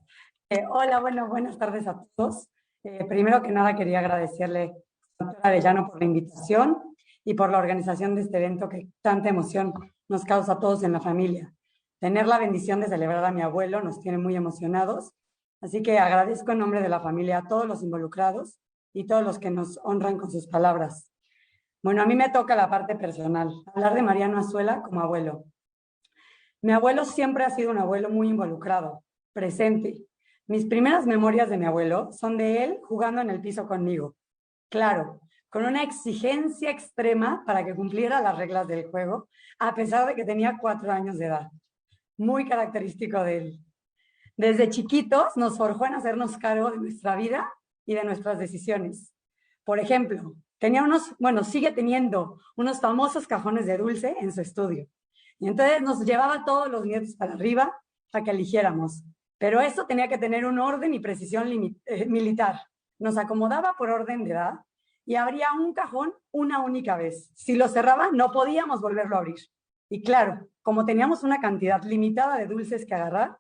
[SPEAKER 6] Hola, buenas tardes a todos. Primero que nada, quería agradecerle a la doctora Arellano por la invitación y por la organización de este evento que tanta emoción nos causa a todos en la familia. Tener la bendición de celebrar a mi abuelo nos tiene muy emocionados, así que agradezco en nombre de la familia a todos los involucrados y todos los que nos honran con sus palabras. Bueno, a mí me toca la parte personal, hablar de Mariano Azuela como abuelo. Mi abuelo siempre ha sido un abuelo muy involucrado, presente. Mis primeras memorias de mi abuelo son de él jugando en el piso conmigo. Claro, con una exigencia extrema para que cumpliera las reglas del juego, a pesar de que tenía 4 años de edad. Muy característico de él. Desde chiquitos nos forjó en hacernos cargo de nuestra vida y de nuestras decisiones. Por ejemplo, sigue teniendo unos famosos cajones de dulce en su estudio. Y entonces nos llevaba a todos los nietos para arriba para que eligiéramos. Pero eso tenía que tener un orden y precisión militar. Nos acomodaba por orden de edad y abría un cajón una única vez. Si lo cerraba, no podíamos volverlo a abrir. Y claro, como teníamos una cantidad limitada de dulces que agarrar,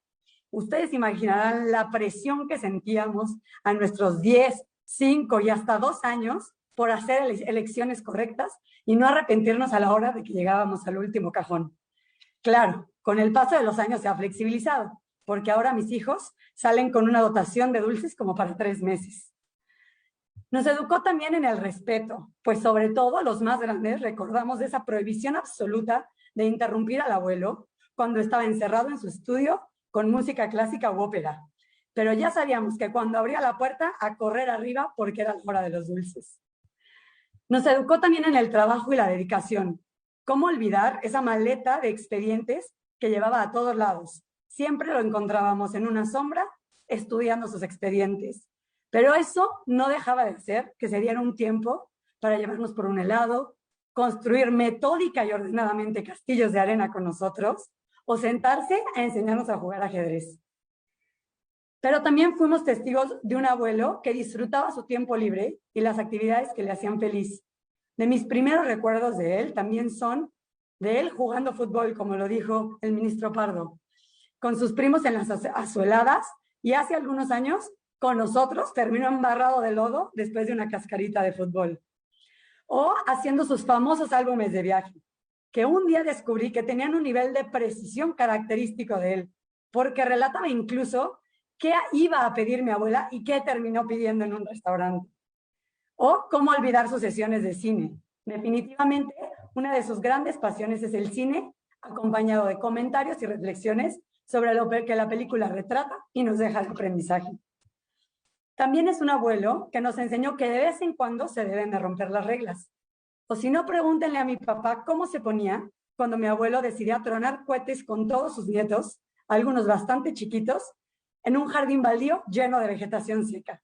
[SPEAKER 6] ustedes imaginarán la presión que sentíamos a nuestros 10, 5 y hasta 2 años por hacer elecciones correctas y no arrepentirnos a la hora de que llegábamos al último cajón. Claro, con el paso de los años se ha flexibilizado, porque ahora mis hijos salen con una dotación de dulces como para 3 meses. Nos educó también en el respeto, pues sobre todo los más grandes recordamos esa prohibición absoluta de interrumpir al abuelo cuando estaba encerrado en su estudio con música clásica u ópera. Pero ya sabíamos que cuando abría la puerta, a correr arriba porque era la hora de los dulces. Nos educó también en el trabajo y la dedicación. ¿Cómo olvidar esa maleta de expedientes que llevaba a todos lados? Siempre lo encontrábamos en una sombra estudiando sus expedientes. Pero eso no dejaba de ser que se diera un tiempo para llevarnos por un helado, construir metódica y ordenadamente castillos de arena con nosotros o sentarse a enseñarnos a jugar ajedrez. Pero también fuimos testigos de un abuelo que disfrutaba su tiempo libre y las actividades que le hacían feliz. De mis primeros recuerdos de él también son de él jugando fútbol, como lo dijo el ministro Pardo, con sus primos en las azueladas y hace algunos años con nosotros terminó embarrado de lodo después de una cascarita de fútbol. O haciendo sus famosos álbumes de viaje, que un día descubrí que tenían un nivel de precisión característico de él, porque relataba incluso qué iba a pedir mi abuela y qué terminó pidiendo en un restaurante. O cómo olvidar sus sesiones de cine. Definitivamente, una de sus grandes pasiones es el cine, acompañado de comentarios y reflexiones sobre lo que la película retrata y nos deja de aprendizaje. También es un abuelo que nos enseñó que de vez en cuando se deben de romper las reglas. O si no, pregúntenle a mi papá cómo se ponía cuando mi abuelo decidía tronar cohetes con todos sus nietos, algunos bastante chiquitos, en un jardín baldío lleno de vegetación seca.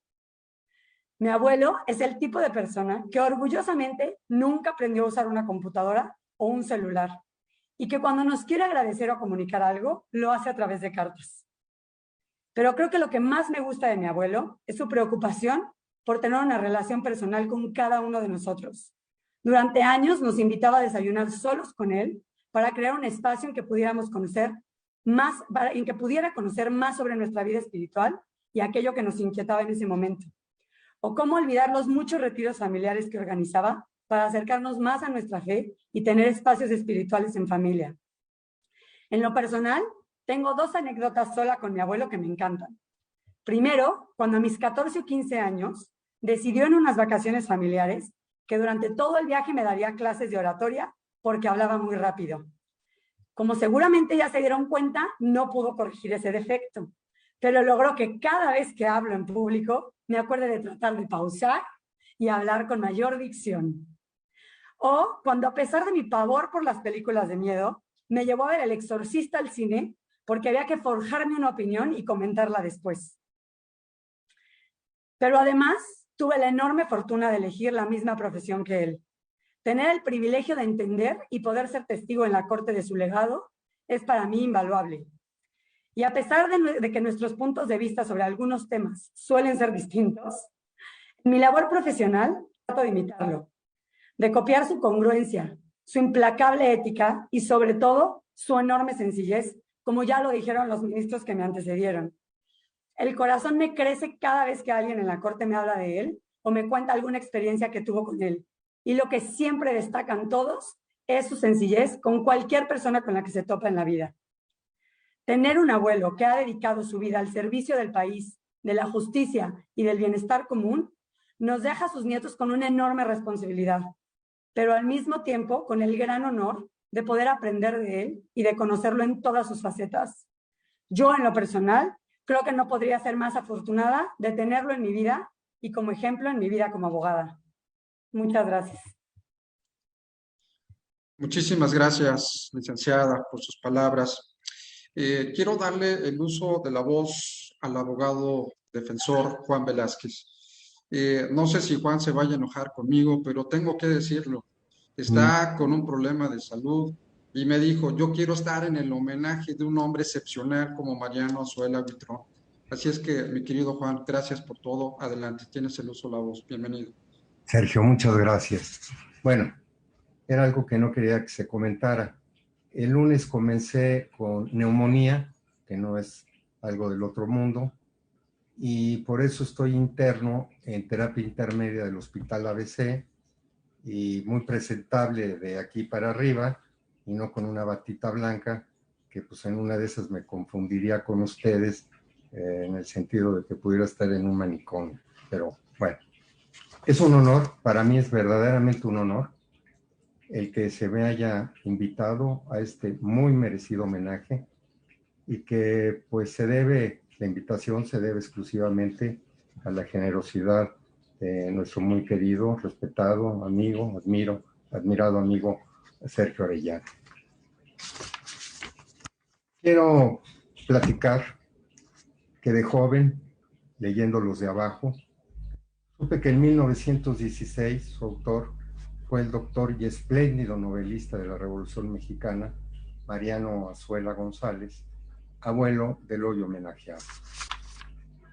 [SPEAKER 6] Mi abuelo es el tipo de persona que orgullosamente nunca aprendió a usar una computadora o un celular y que cuando nos quiere agradecer o comunicar algo, lo hace a través de cartas. Pero creo que lo que más me gusta de mi abuelo es su preocupación por tener una relación personal con cada uno de nosotros. Durante años nos invitaba a desayunar solos con él para crear un espacio en que pudiéramos conocer más, en que pudiera conocer más sobre nuestra vida espiritual y aquello que nos inquietaba en ese momento. O cómo olvidar los muchos retiros familiares que organizaba para acercarnos más a nuestra fe y tener espacios espirituales en familia. En lo personal, tengo 2 anécdotas sola con mi abuelo que me encantan. Primero, cuando a mis 14 o 15 años, decidió en unas vacaciones familiares que durante todo el viaje me daría clases de oratoria porque hablaba muy rápido. Como seguramente ya se dieron cuenta, no pudo corregir ese defecto, pero logró que cada vez que hablo en público me acuerde de tratar de pausar y hablar con mayor dicción. O cuando, a pesar de mi pavor por las películas de miedo, me llevó a ver El Exorcista al cine porque había que forjarme una opinión y comentarla después. Pero además, tuve la enorme fortuna de elegir la misma profesión que él. Tener el privilegio de entender y poder ser testigo en la corte de su legado es para mí invaluable. Y a pesar de que nuestros puntos de vista sobre algunos temas suelen ser distintos, en mi labor profesional trato de imitarlo, de copiar su congruencia, su implacable ética y sobre todo su enorme sencillez, como ya lo dijeron los ministros que me antecedieron. El corazón me crece cada vez que alguien en la corte me habla de él o me cuenta alguna experiencia que tuvo con él. Y lo que siempre destacan todos es su sencillez con cualquier persona con la que se topa en la vida. Tener un abuelo que ha dedicado su vida al servicio del país, de la justicia y del bienestar común, nos deja a sus nietos con una enorme responsabilidad, pero al mismo tiempo con el gran honor de poder aprender de él y de conocerlo en todas sus facetas. Yo, en lo personal, creo que no podría ser más afortunada de tenerlo en mi vida y como ejemplo en mi vida como abogada. Muchas gracias.
[SPEAKER 1] Muchísimas gracias, licenciada, por sus palabras. Quiero darle el uso de la voz al abogado defensor Juan Velázquez. No sé si Juan se vaya a enojar conmigo, pero tengo que decirlo. Está con un problema de salud y me dijo, yo quiero estar en el homenaje de un hombre excepcional como Mariano Azuela Huitrón. Así es que, mi querido Juan, gracias por todo. Adelante, tienes el uso de la voz. Bienvenido.
[SPEAKER 7] Sergio, muchas gracias. Bueno, era algo que no quería que se comentara. El lunes comencé con neumonía, que no es algo del otro mundo, y por eso estoy interno en terapia intermedia del Hospital ABC y muy presentable de aquí para arriba y no con una batita blanca, que pues en una de esas me confundiría con ustedes en el sentido de que pudiera estar en un manicomio. Pero bueno, es un honor, para mí es verdaderamente un honor el que se me haya invitado a este muy merecido homenaje y que pues la invitación se debe exclusivamente a la generosidad nuestro muy querido, respetado amigo, admirado amigo Sergio Arellano. Quiero platicar que de joven, leyendo los de abajo, supe que en 1916 su autor fue el doctor y espléndido novelista de la Revolución Mexicana, Mariano Azuela González, abuelo del hoy homenajeado.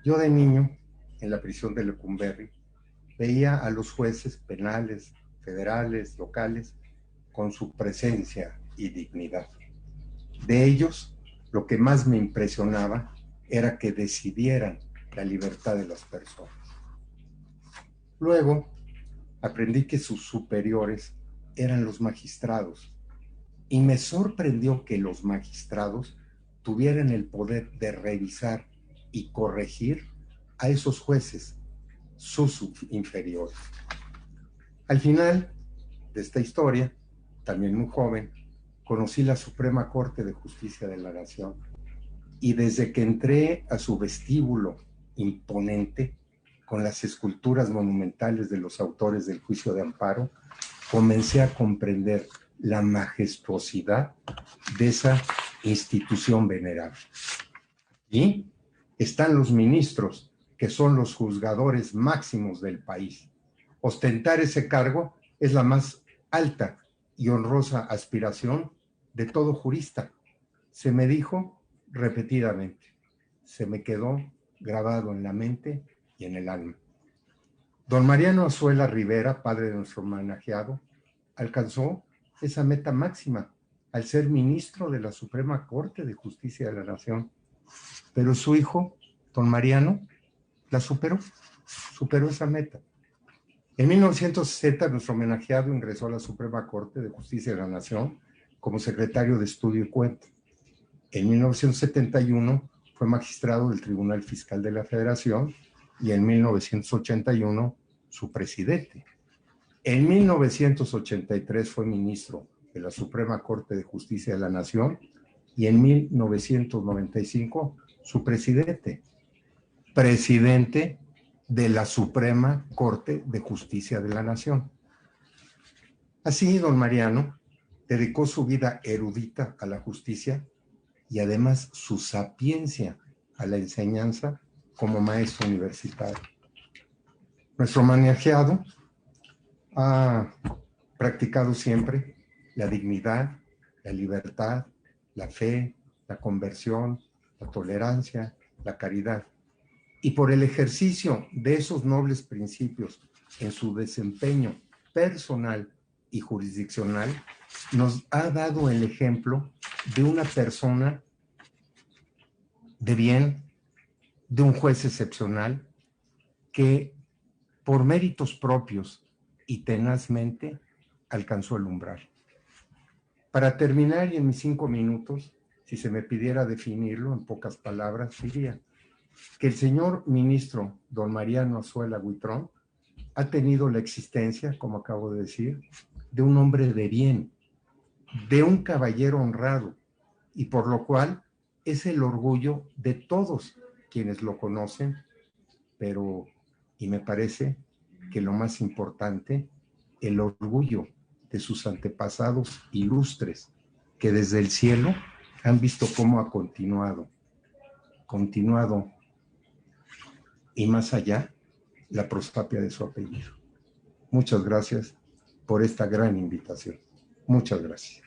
[SPEAKER 7] Yo de niño, en la prisión de Lecumberri, veía a los jueces penales, federales, locales, con su presencia y dignidad. De ellos, lo que más me impresionaba era que decidieran la libertad de las personas. Luego, aprendí que sus superiores eran los magistrados, y me sorprendió que los magistrados tuvieran el poder de revisar y corregir a esos jueces, sus inferiores. Al final de esta historia, también muy joven, conocí la Suprema Corte de Justicia de la Nación, y desde que entré a su vestíbulo imponente, con las esculturas monumentales de los autores del juicio de amparo, comencé a comprender la majestuosidad de esa institución venerable. Y están los ministros, que son los juzgadores máximos del país. Ostentar ese cargo es la más alta y honrosa aspiración de todo jurista. Se me dijo repetidamente, se me quedó grabado en la mente y en el alma. Don Mariano Azuela Rivera, padre de nuestro homenajeado, alcanzó esa meta máxima al ser ministro de la Suprema Corte de Justicia de la Nación. Pero su hijo, don Mariano, la superó esa meta. En 1960, nuestro homenajeado ingresó a la Suprema Corte de Justicia de la Nación como secretario de Estudio y Cuenta. En 1971 fue magistrado del Tribunal Fiscal de la Federación y en 1981 su presidente. En 1983 fue ministro de la Suprema Corte de Justicia de la Nación y en 1995 su presidente de la Suprema Corte de Justicia de la Nación. Así, don Mariano dedicó su vida erudita a la justicia y además su sapiencia a la enseñanza como maestro universitario. Nuestro homenajeado ha practicado siempre la dignidad, la libertad, la fe, la conversión, la tolerancia, la caridad. Y por el ejercicio de esos nobles principios en su desempeño personal y jurisdiccional, nos ha dado el ejemplo de una persona de bien, de un juez excepcional que por méritos propios y tenazmente alcanzó el umbral. Para terminar, y en mis 5 minutos, si se me pidiera definirlo en pocas palabras, diría que el señor ministro don Mariano Azuela Huitrón ha tenido la existencia, como acabo de decir, de un hombre de bien, de un caballero honrado, y por lo cual es el orgullo de todos quienes lo conocen, pero, y me parece que lo más importante, el orgullo de sus antepasados ilustres, que desde el cielo han visto cómo ha continuado, y más allá, la prosapia de su apellido. Muchas gracias por esta gran invitación. Muchas gracias.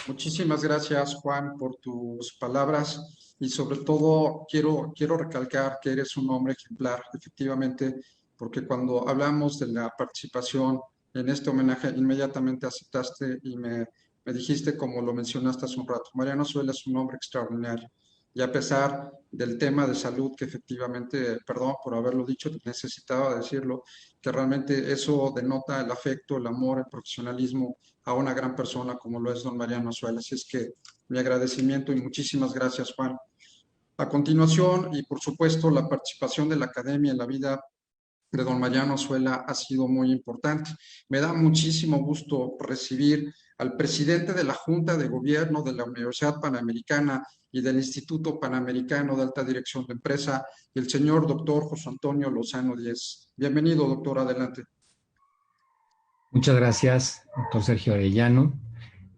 [SPEAKER 1] Muchísimas gracias, Juan, por tus palabras y sobre todo quiero recalcar que eres un hombre ejemplar, efectivamente, porque cuando hablamos de la participación en este homenaje, inmediatamente aceptaste y me dijiste, como lo mencionaste hace un rato, Mariano Azuela es un hombre extraordinario. Y a pesar del tema de salud, que efectivamente, perdón por haberlo dicho, necesitaba decirlo, que realmente eso denota el afecto, el amor, el profesionalismo a una gran persona como lo es don Mariano Azuela. Así es que mi agradecimiento y muchísimas gracias, Juan. A continuación, y por supuesto, la participación de la academia en la vida de don Mariano Azuela ha sido muy importante. Me da muchísimo gusto recibir al presidente de la Junta de Gobierno de la Universidad Panamericana y del Instituto Panamericano de Alta Dirección de Empresa, el señor doctor José Antonio Lozano Díez. Bienvenido, doctor, adelante.
[SPEAKER 8] Muchas gracias, doctor Sergio Arellano,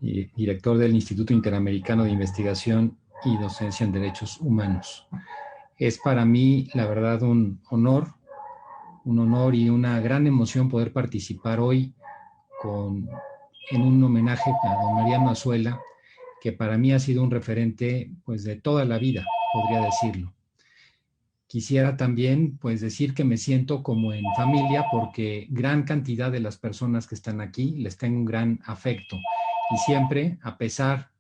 [SPEAKER 8] director del Instituto Interamericano de Investigación y Docencia en Derechos Humanos. Es para mí, la verdad, un honor y una gran emoción poder participar hoy en un homenaje a don Mariano Azuela, que para mí ha sido un referente pues, de toda la vida, podría decirlo. Quisiera también pues, decir que me siento como en familia porque gran cantidad de las personas que están aquí les tengo un gran afecto y siempre, a pesar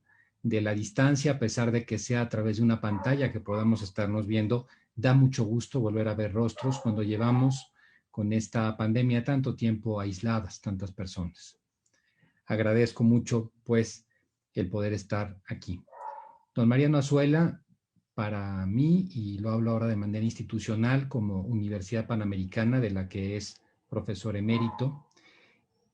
[SPEAKER 8] de la distancia, a pesar de que sea a través de una pantalla que podamos estarnos viendo, da mucho gusto volver a ver rostros cuando llevamos con esta pandemia tanto tiempo aisladas, tantas personas. Agradezco mucho, pues, el poder estar aquí. Don Mariano Azuela, para mí, y lo hablo ahora de manera institucional como Universidad Panamericana, de la que es profesor emérito,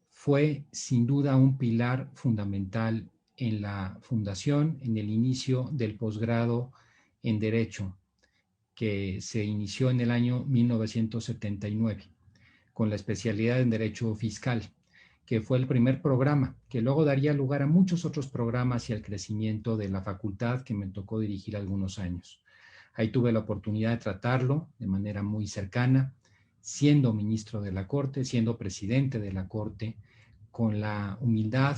[SPEAKER 8] fue sin duda un pilar fundamental en la fundación, en el inicio del posgrado en Derecho, que se inició en el año 1979, con la especialidad en Derecho Fiscal, que fue el primer programa, que luego daría lugar a muchos otros programas y al crecimiento de la facultad que me tocó dirigir algunos años. Ahí tuve la oportunidad de tratarlo de manera muy cercana, siendo ministro de la Corte, siendo presidente de la Corte, con la humildad,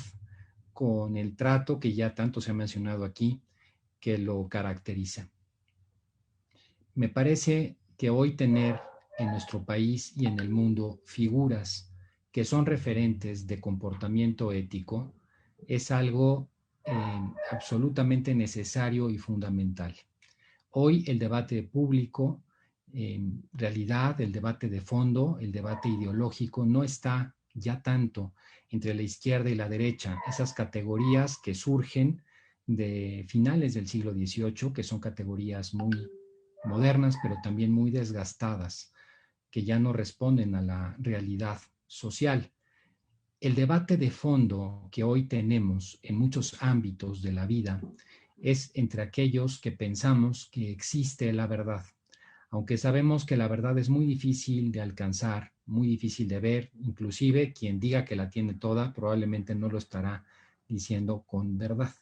[SPEAKER 8] con el trato que ya tanto se ha mencionado aquí, que lo caracteriza. Me parece que hoy tener en nuestro país y en el mundo figuras que son referentes de comportamiento ético es algo absolutamente necesario y fundamental. Hoy el debate público, en realidad el debate de fondo, el debate ideológico no está ya tanto entre la izquierda y la derecha, esas categorías que surgen de finales del siglo XVIII, que son categorías muy modernas, pero también muy desgastadas, que ya no responden a la realidad social. El debate de fondo que hoy tenemos en muchos ámbitos de la vida es entre aquellos que pensamos que existe la verdad, aunque sabemos que la verdad es muy difícil de alcanzar, muy difícil de ver, inclusive quien diga que la tiene toda probablemente no lo estará diciendo con verdad.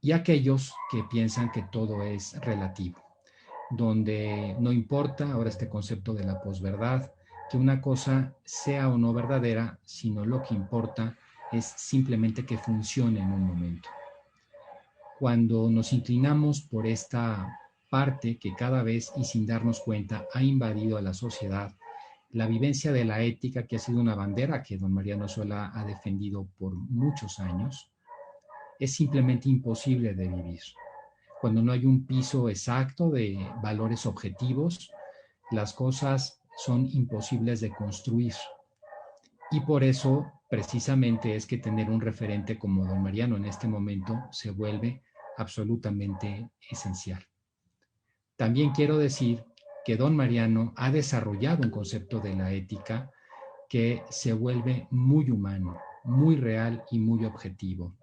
[SPEAKER 8] Y aquellos que piensan que todo es relativo, donde no importa ahora este concepto de la posverdad, que una cosa sea o no verdadera, sino lo que importa es simplemente que funcione en un momento. Cuando nos inclinamos por esta parte que cada vez y sin darnos cuenta ha invadido a la sociedad, la vivencia de la ética, que ha sido una bandera que don Mariano Azuela ha defendido por muchos años, es simplemente imposible de vivir. Cuando no hay un piso exacto de valores objetivos, las cosas son imposibles de construir. Y por eso, precisamente, es que tener un referente como don Mariano en este momento se vuelve absolutamente esencial. También quiero decir que don Mariano ha desarrollado un concepto de la ética que se vuelve muy humano, muy real y muy objetivo.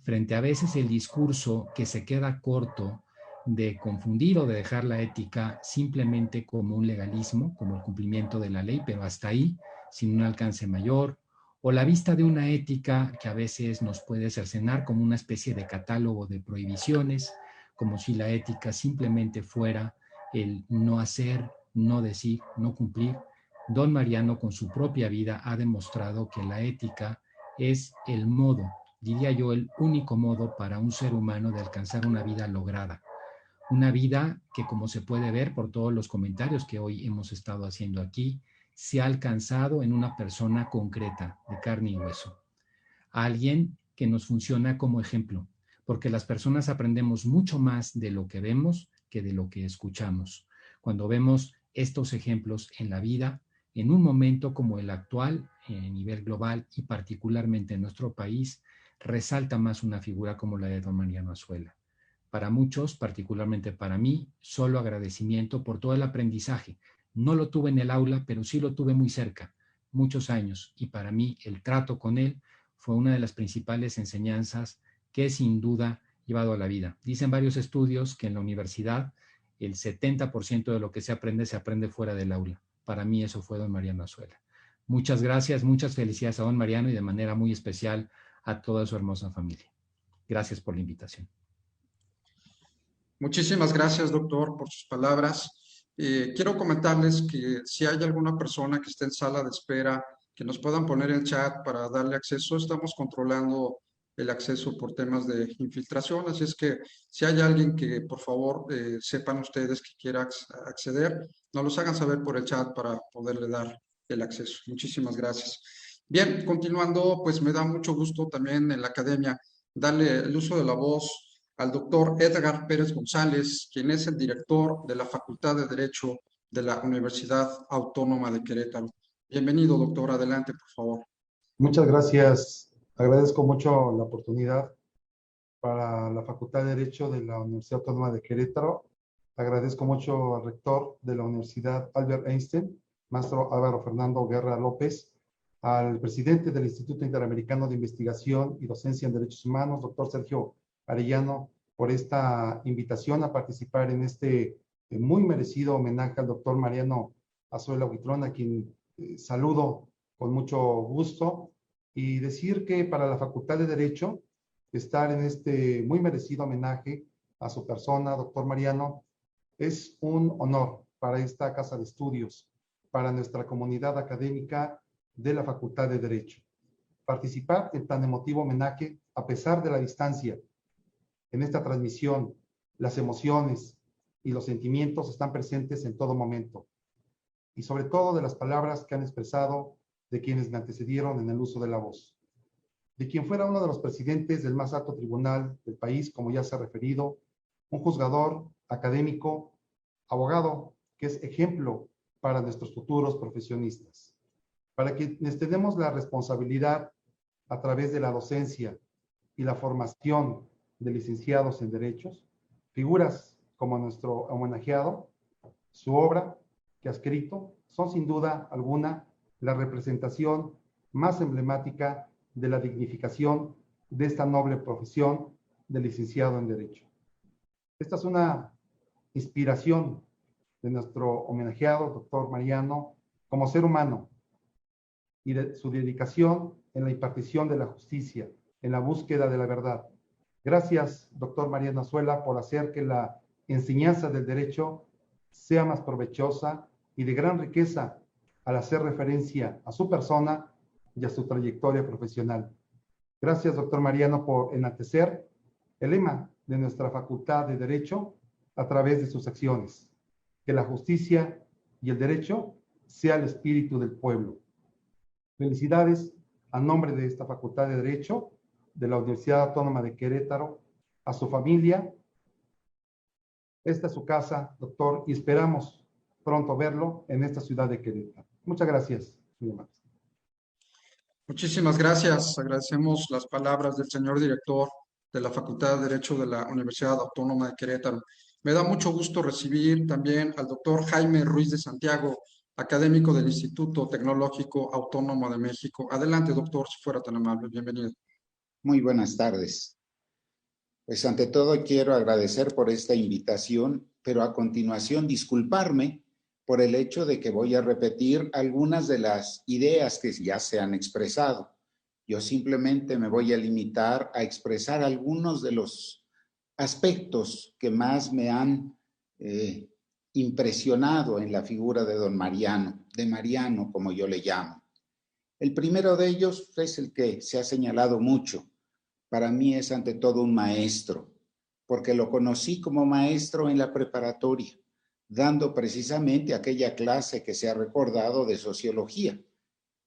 [SPEAKER 8] Frente a veces el discurso que se queda corto de confundir o de dejar la ética simplemente como un legalismo, como el cumplimiento de la ley, pero hasta ahí, sin un alcance mayor, o la vista de una ética que a veces nos puede cercenar como una especie de catálogo de prohibiciones, como si la ética simplemente fuera el no hacer, no decir, no cumplir. Don Mariano, con su propia vida, ha demostrado que la ética es el modo, diría yo, el único modo para un ser humano de alcanzar una vida lograda. Una vida que, como se puede ver por todos los comentarios que hoy hemos estado haciendo aquí, se ha alcanzado en una persona concreta, de carne y hueso. Alguien que nos funciona como ejemplo, porque las personas aprendemos mucho más de lo que vemos que de lo que escuchamos. Cuando vemos estos ejemplos en la vida, en un momento como el actual, a nivel global y particularmente en nuestro país, resalta más una figura como la de don Mariano Azuela. Para muchos, particularmente para mí, solo agradecimiento por todo el aprendizaje, No lo tuve en el aula, pero sí lo tuve muy cerca, muchos años, y para mí el trato con él fue una de las principales enseñanzas que sin duda he llevado a la vida. Dicen varios estudios que en la universidad el 70% de lo que se aprende fuera del aula. Para mí eso fue don Mariano Azuela. Muchas gracias, muchas felicidades a don Mariano y de manera muy especial a toda su hermosa familia. Gracias por la invitación.
[SPEAKER 1] Muchísimas gracias, doctor, por sus palabras. Quiero comentarles que si hay alguna persona que esté en sala de espera, que nos puedan poner el chat para darle acceso. Estamos controlando el acceso por temas de infiltración, así es que si hay alguien que, por favor, sepan ustedes que quiera acceder, nos los hagan saber por el chat para poderle dar el acceso. Muchísimas gracias. Bien, continuando, pues me da mucho gusto también en la academia darle el uso de la voz al doctor Edgar Pérez González, quien es el director de la Facultad de Derecho de la Universidad Autónoma de Querétaro. Bienvenido, doctor. Adelante, por favor.
[SPEAKER 9] Muchas gracias. Agradezco mucho la oportunidad para la Facultad de Derecho de la Universidad Autónoma de Querétaro. Agradezco mucho al rector de la Universidad Albert Einstein, maestro Álvaro Fernando Guerra López, al presidente del Instituto Interamericano de Investigación y Docencia en Derechos Humanos, doctor Sergio Arellano, por esta invitación a participar en este muy merecido homenaje al doctor Mariano Azuela Huitrón, a quien saludo con mucho gusto, y decir que para la Facultad de Derecho, estar en este muy merecido homenaje a su persona, doctor Mariano, es un honor para esta casa de estudios, para nuestra comunidad académica de la Facultad de Derecho. Participar en tan emotivo homenaje, a pesar de la distancia, en esta transmisión, las emociones y los sentimientos están presentes en todo momento. Y sobre todo de las palabras que han expresado de quienes me antecedieron en el uso de la voz. De quien fuera uno de los presidentes del más alto tribunal del país, como ya se ha referido, un juzgador, académico, abogado, que es ejemplo para nuestros futuros profesionistas. Para quienes tenemos la responsabilidad a través de la docencia y la formación de licenciados en derechos, figuras como nuestro homenajeado, su obra que ha escrito, son sin duda alguna la representación más emblemática de la dignificación de esta noble profesión de licenciado en Derecho. Esta es una inspiración de nuestro homenajeado, doctor Mariano, como ser humano, y de su dedicación en la impartición de la justicia, en la búsqueda de la verdad. Gracias, doctor Mariano Azuela, por hacer que la enseñanza del derecho sea más provechosa y de gran riqueza al hacer referencia a su persona y a su trayectoria profesional. Gracias, doctor Mariano, por enaltecer el lema de nuestra Facultad de Derecho a través de sus acciones. Que la justicia y el derecho sea el espíritu del pueblo. Felicidades a nombre de esta Facultad de Derecho de la Universidad Autónoma de Querétaro, a su familia. Esta es su casa, doctor, y esperamos pronto verlo en esta ciudad de Querétaro. Muchas gracias, mi hermano.
[SPEAKER 1] Muchísimas gracias. Agradecemos las palabras del señor director de la Facultad de Derecho de la Universidad Autónoma de Querétaro. Me da mucho gusto recibir también al doctor Jaime Ruiz de Santiago, académico del Instituto Tecnológico Autónomo de México. Adelante, doctor, si fuera tan amable. Bienvenido.
[SPEAKER 10] Muy buenas tardes. Pues ante todo quiero agradecer por esta invitación, pero a continuación disculparme por el hecho de que voy a repetir algunas de las ideas que ya se han expresado. Yo simplemente me voy a limitar a expresar algunos de los aspectos que más me han impresionado en la figura de don Mariano, de Mariano como yo le llamo. El primero de ellos es el que se ha señalado mucho. Para mí es ante todo un maestro, porque lo conocí como maestro en la preparatoria, dando precisamente aquella clase que se ha recordado de sociología,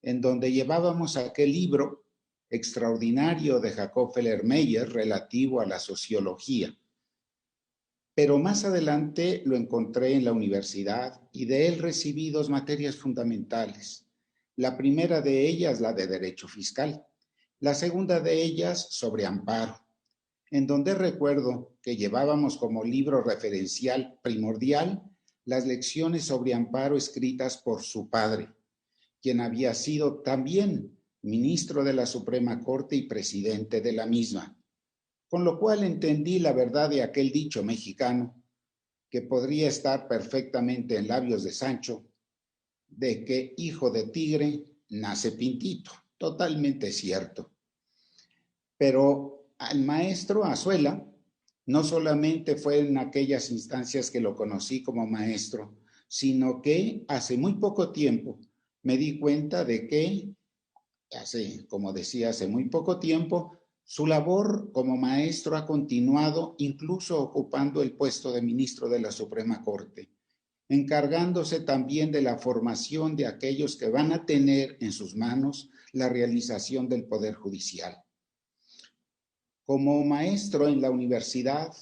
[SPEAKER 10] en donde llevábamos aquel libro extraordinario de Jacob Fellermeyer relativo a la sociología. Pero más adelante lo encontré en la universidad y de él recibí dos materias fundamentales. La primera de ellas, la de Derecho Fiscal. La segunda de ellas, sobre amparo, en donde recuerdo que llevábamos como libro referencial primordial las lecciones sobre amparo escritas por su padre, quien había sido también ministro de la Suprema Corte y presidente de la misma, con lo cual entendí la verdad de aquel dicho mexicano, que podría estar perfectamente en labios de Sancho, de que hijo de tigre nace pintito. Totalmente cierto. Pero al maestro Azuela no solamente fue en aquellas instancias que lo conocí como maestro, sino que hace muy poco tiempo me di cuenta de que, como decía, hace muy poco tiempo, su labor como maestro ha continuado, incluso ocupando el puesto de ministro de la Suprema Corte, encargándose también de la formación de aquellos que van a tener en sus manos la realización del Poder Judicial. Como maestro en la universidad,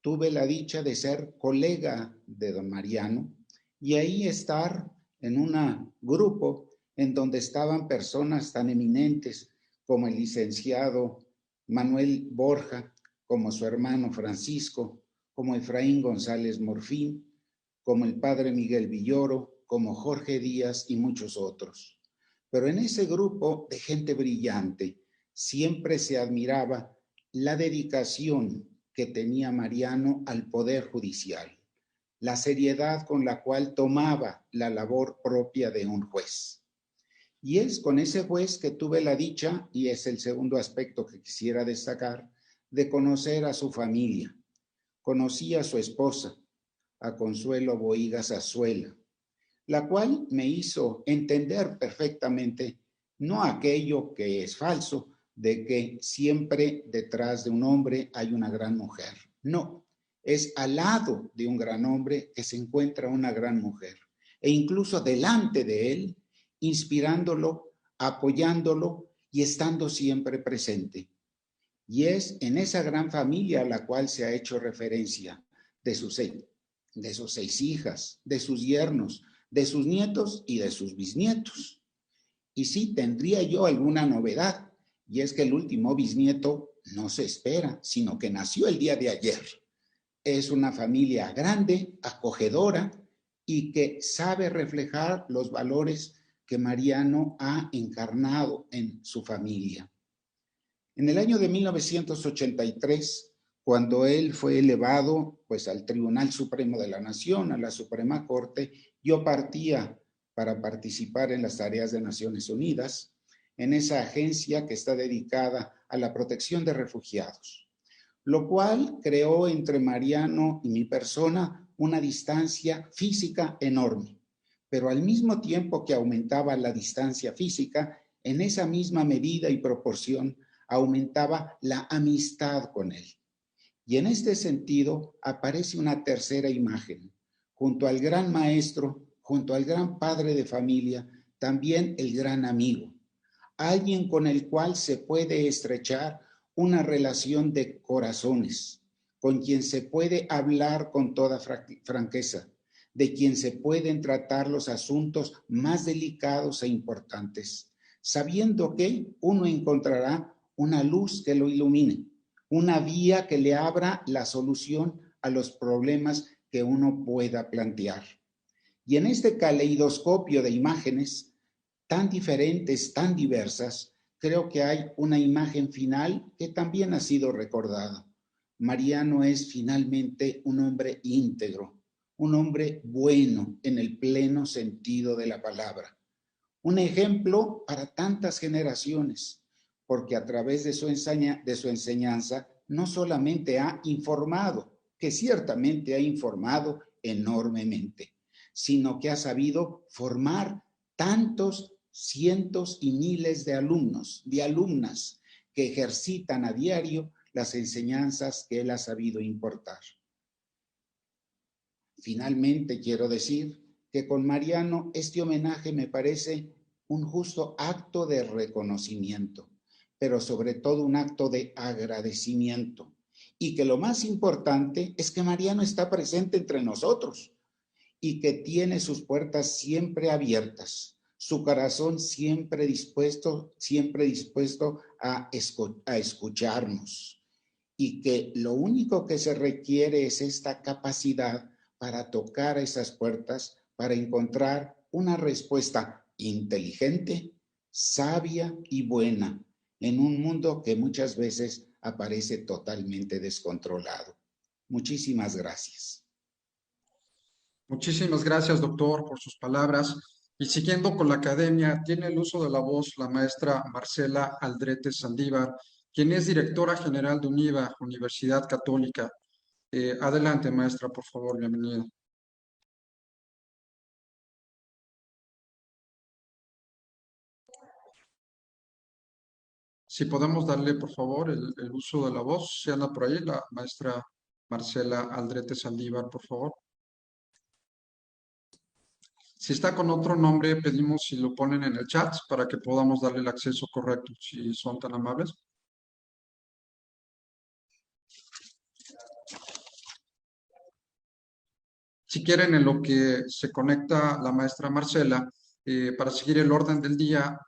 [SPEAKER 10] tuve la dicha de ser colega de don Mariano y ahí estar en un grupo en donde estaban personas tan eminentes como el licenciado Manuel Borja, como su hermano Francisco, como Efraín González Morfín, como el padre Miguel Villoro, como Jorge Díaz y muchos otros. Pero en ese grupo de gente brillante siempre se admiraba la dedicación que tenía Mariano al Poder Judicial, la seriedad con la cual tomaba la labor propia de un juez. Y es con ese juez que tuve la dicha, y es el segundo aspecto que quisiera destacar, de conocer a su familia. Conocí a su esposa, a Consuelo Bohigas Azuela, la cual me hizo entender perfectamente no aquello que es falso, de que siempre detrás de un hombre hay una gran mujer. No, es al lado de un gran hombre que se encuentra una gran mujer, e incluso delante de él, inspirándolo, apoyándolo y estando siempre presente. Y es en esa gran familia a la cual se ha hecho referencia de sus 6 hijas, de sus yernos, de sus nietos y de sus bisnietos. Y sí, tendría yo alguna novedad, y es que el último bisnieto no se espera, sino que nació el día de ayer. Es una familia grande, acogedora, y que sabe reflejar los valores que Mariano ha encarnado en su familia. En el año de 1983, cuando él fue elevado pues, al Tribunal Supremo de la Nación, a la Suprema Corte, yo partía para participar en las tareas de Naciones Unidas, en esa agencia que está dedicada a la protección de refugiados, lo cual creó entre Mariano y mi persona una distancia física enorme, pero al mismo tiempo que aumentaba la distancia física, en esa misma medida y proporción aumentaba la amistad con él. Y en este sentido aparece una tercera imagen, junto al gran maestro, junto al gran padre de familia, también el gran amigo, alguien con el cual se puede estrechar una relación de corazones, con quien se puede hablar con toda franqueza, de quien se pueden tratar los asuntos más delicados e importantes, sabiendo que uno encontrará una luz que lo ilumine, una vía que le abra la solución a los problemas que uno pueda plantear. Y en este caleidoscopio de imágenes tan diferentes, tan diversas, creo que hay una imagen final que también ha sido recordada. Mariano es finalmente un hombre íntegro, un hombre bueno en el pleno sentido de la palabra. Un ejemplo para tantas generaciones, porque a través de su enseñanza no solamente ha informado, que ciertamente ha informado enormemente, sino que ha sabido formar tantos cientos y miles de alumnos, de alumnas que ejercitan a diario las enseñanzas que él ha sabido importar. Finalmente, quiero decir que con Mariano este homenaje me parece un justo acto de reconocimiento, pero sobre todo un acto de agradecimiento. Y que lo más importante es que Mariano está presente entre nosotros y que tiene sus puertas siempre abiertas, su corazón siempre dispuesto a escucharnos. Y que lo único que se requiere es esta capacidad para tocar esas puertas, para encontrar una respuesta inteligente, sabia y buena en un mundo que muchas veces aparece totalmente descontrolado. Muchísimas gracias.
[SPEAKER 1] Muchísimas gracias, doctor, por sus palabras. Y siguiendo con la academia, tiene el uso de la voz la maestra Marcela Aldrete Saldívar, quien es directora general de UNIVA, Universidad Católica. Adelante, maestra, por favor, bienvenida. Si podemos darle, por favor, el uso de la voz. Si anda por ahí, la maestra Marcela Aldrete Saldívar, por favor. Si está con otro nombre, pedimos si lo ponen en el chat para que podamos darle el acceso correcto, si son tan amables. Si quieren, en lo que se conecta la maestra Marcela, para seguir el orden del día,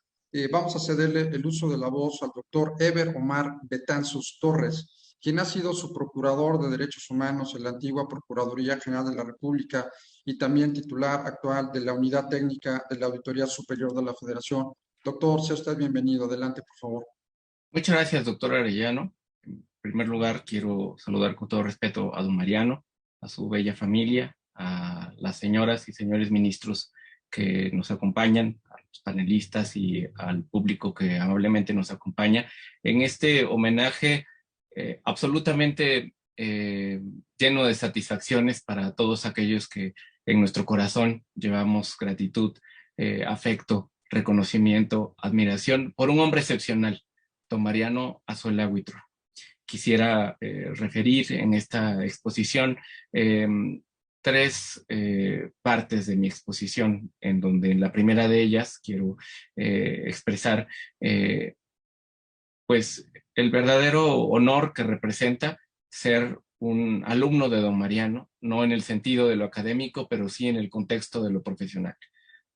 [SPEAKER 1] vamos a cederle el uso de la voz al doctor Eber Omar Betanzos Torres, quien ha sido su procurador de Derechos Humanos en la antigua Procuraduría General de la República y también titular actual de la Unidad Técnica de la Auditoría Superior de la Federación. Doctor, sea usted bienvenido. Adelante, por favor.
[SPEAKER 11] Muchas gracias, doctor Arellano. En primer lugar, quiero saludar con todo respeto a don Mariano, a su bella familia, a las señoras y señores ministros que nos acompañan, a los panelistas y al público que amablemente nos acompaña en este homenaje absolutamente lleno de satisfacciones para todos aquellos que en nuestro corazón llevamos gratitud, afecto, reconocimiento, admiración por un hombre excepcional, don Mariano Azuela Huitrón. Quisiera referir en esta exposición tres partes de mi exposición, en donde en la primera de ellas quiero expresar pues el verdadero honor que representa ser un alumno de don Mariano, no en el sentido de lo académico, pero sí en el contexto de lo profesional.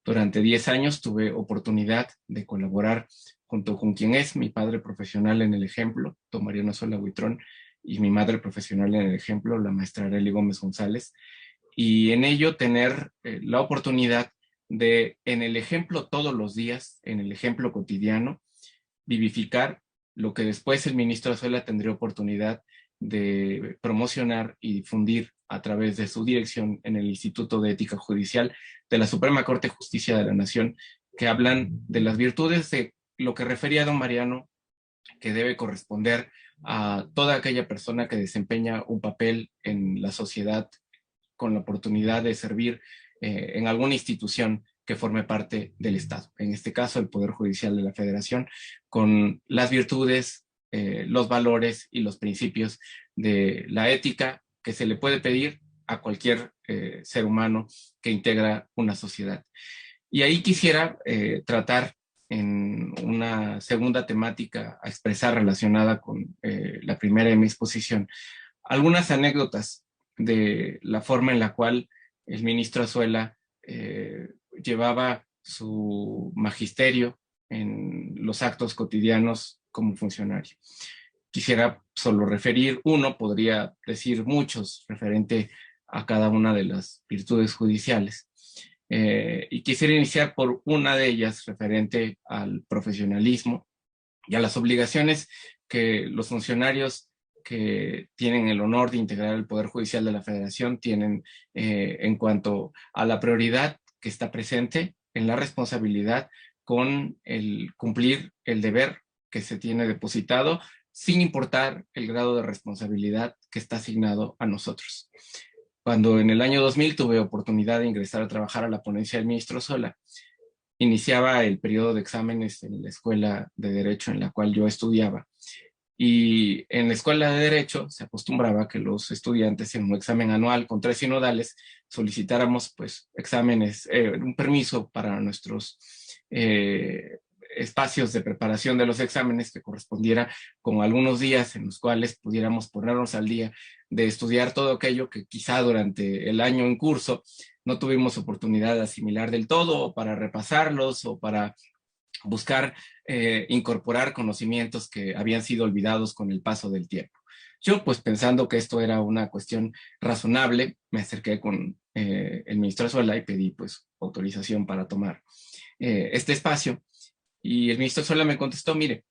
[SPEAKER 11] Durante 10 años tuve oportunidad de colaborar junto con quien es mi padre profesional en el ejemplo, don Mariano Azuela Huitrón, y mi madre profesional en el ejemplo, la maestra Arely Gómez González, y en ello tener la oportunidad de, en el ejemplo todos los días, en el ejemplo cotidiano, vivificar lo que después el ministro Azuela tendría oportunidad de promocionar y difundir a través de su dirección en el Instituto de Ética Judicial de la Suprema Corte de Justicia de la Nación, que hablan de las virtudes de lo que refería a don Mariano, que debe corresponder a toda aquella persona que desempeña un papel en la sociedad con la oportunidad de servir en alguna institución que forme parte del Estado. En este caso, el Poder Judicial de la Federación, con las virtudes, los valores y los principios de la ética que se le puede pedir a cualquier ser humano que integra una sociedad. Y ahí quisiera tratar en una segunda temática a expresar relacionada con la primera de mi exposición, algunas anécdotas de la forma en la cual el ministro Azuela llevaba su magisterio en los actos cotidianos como funcionario. Quisiera solo referir uno, podría decir muchos, referente a cada una de las virtudes judiciales. Y quisiera iniciar por una de ellas, referente al profesionalismo y a las obligaciones que los funcionarios que tienen el honor de integrar el Poder Judicial de la Federación tienen en cuanto a la prioridad que está presente en la responsabilidad con el cumplir el deber que se tiene depositado, sin importar el grado de responsabilidad que está asignado a nosotros. Cuando en el año 2000 tuve oportunidad de ingresar a trabajar a la ponencia del ministro Sola, iniciaba el periodo de exámenes en la Escuela de Derecho en la cual yo estudiaba. Y en la Escuela de Derecho se acostumbraba que los estudiantes en un examen anual con 3 sinodales solicitáramos pues exámenes, un permiso para nuestros espacios de preparación de los exámenes que correspondiera con algunos días en los cuales pudiéramos ponernos al día de estudiar todo aquello que quizá durante el año en curso no tuvimos oportunidad de asimilar del todo, o para repasarlos o para buscar incorporar conocimientos que habían sido olvidados con el paso del tiempo. Yo, pues pensando que esto era una cuestión razonable, me acerqué con el ministro Azuela y pedí pues autorización para tomar este espacio. Y el ministro Azuela me contestó, mire,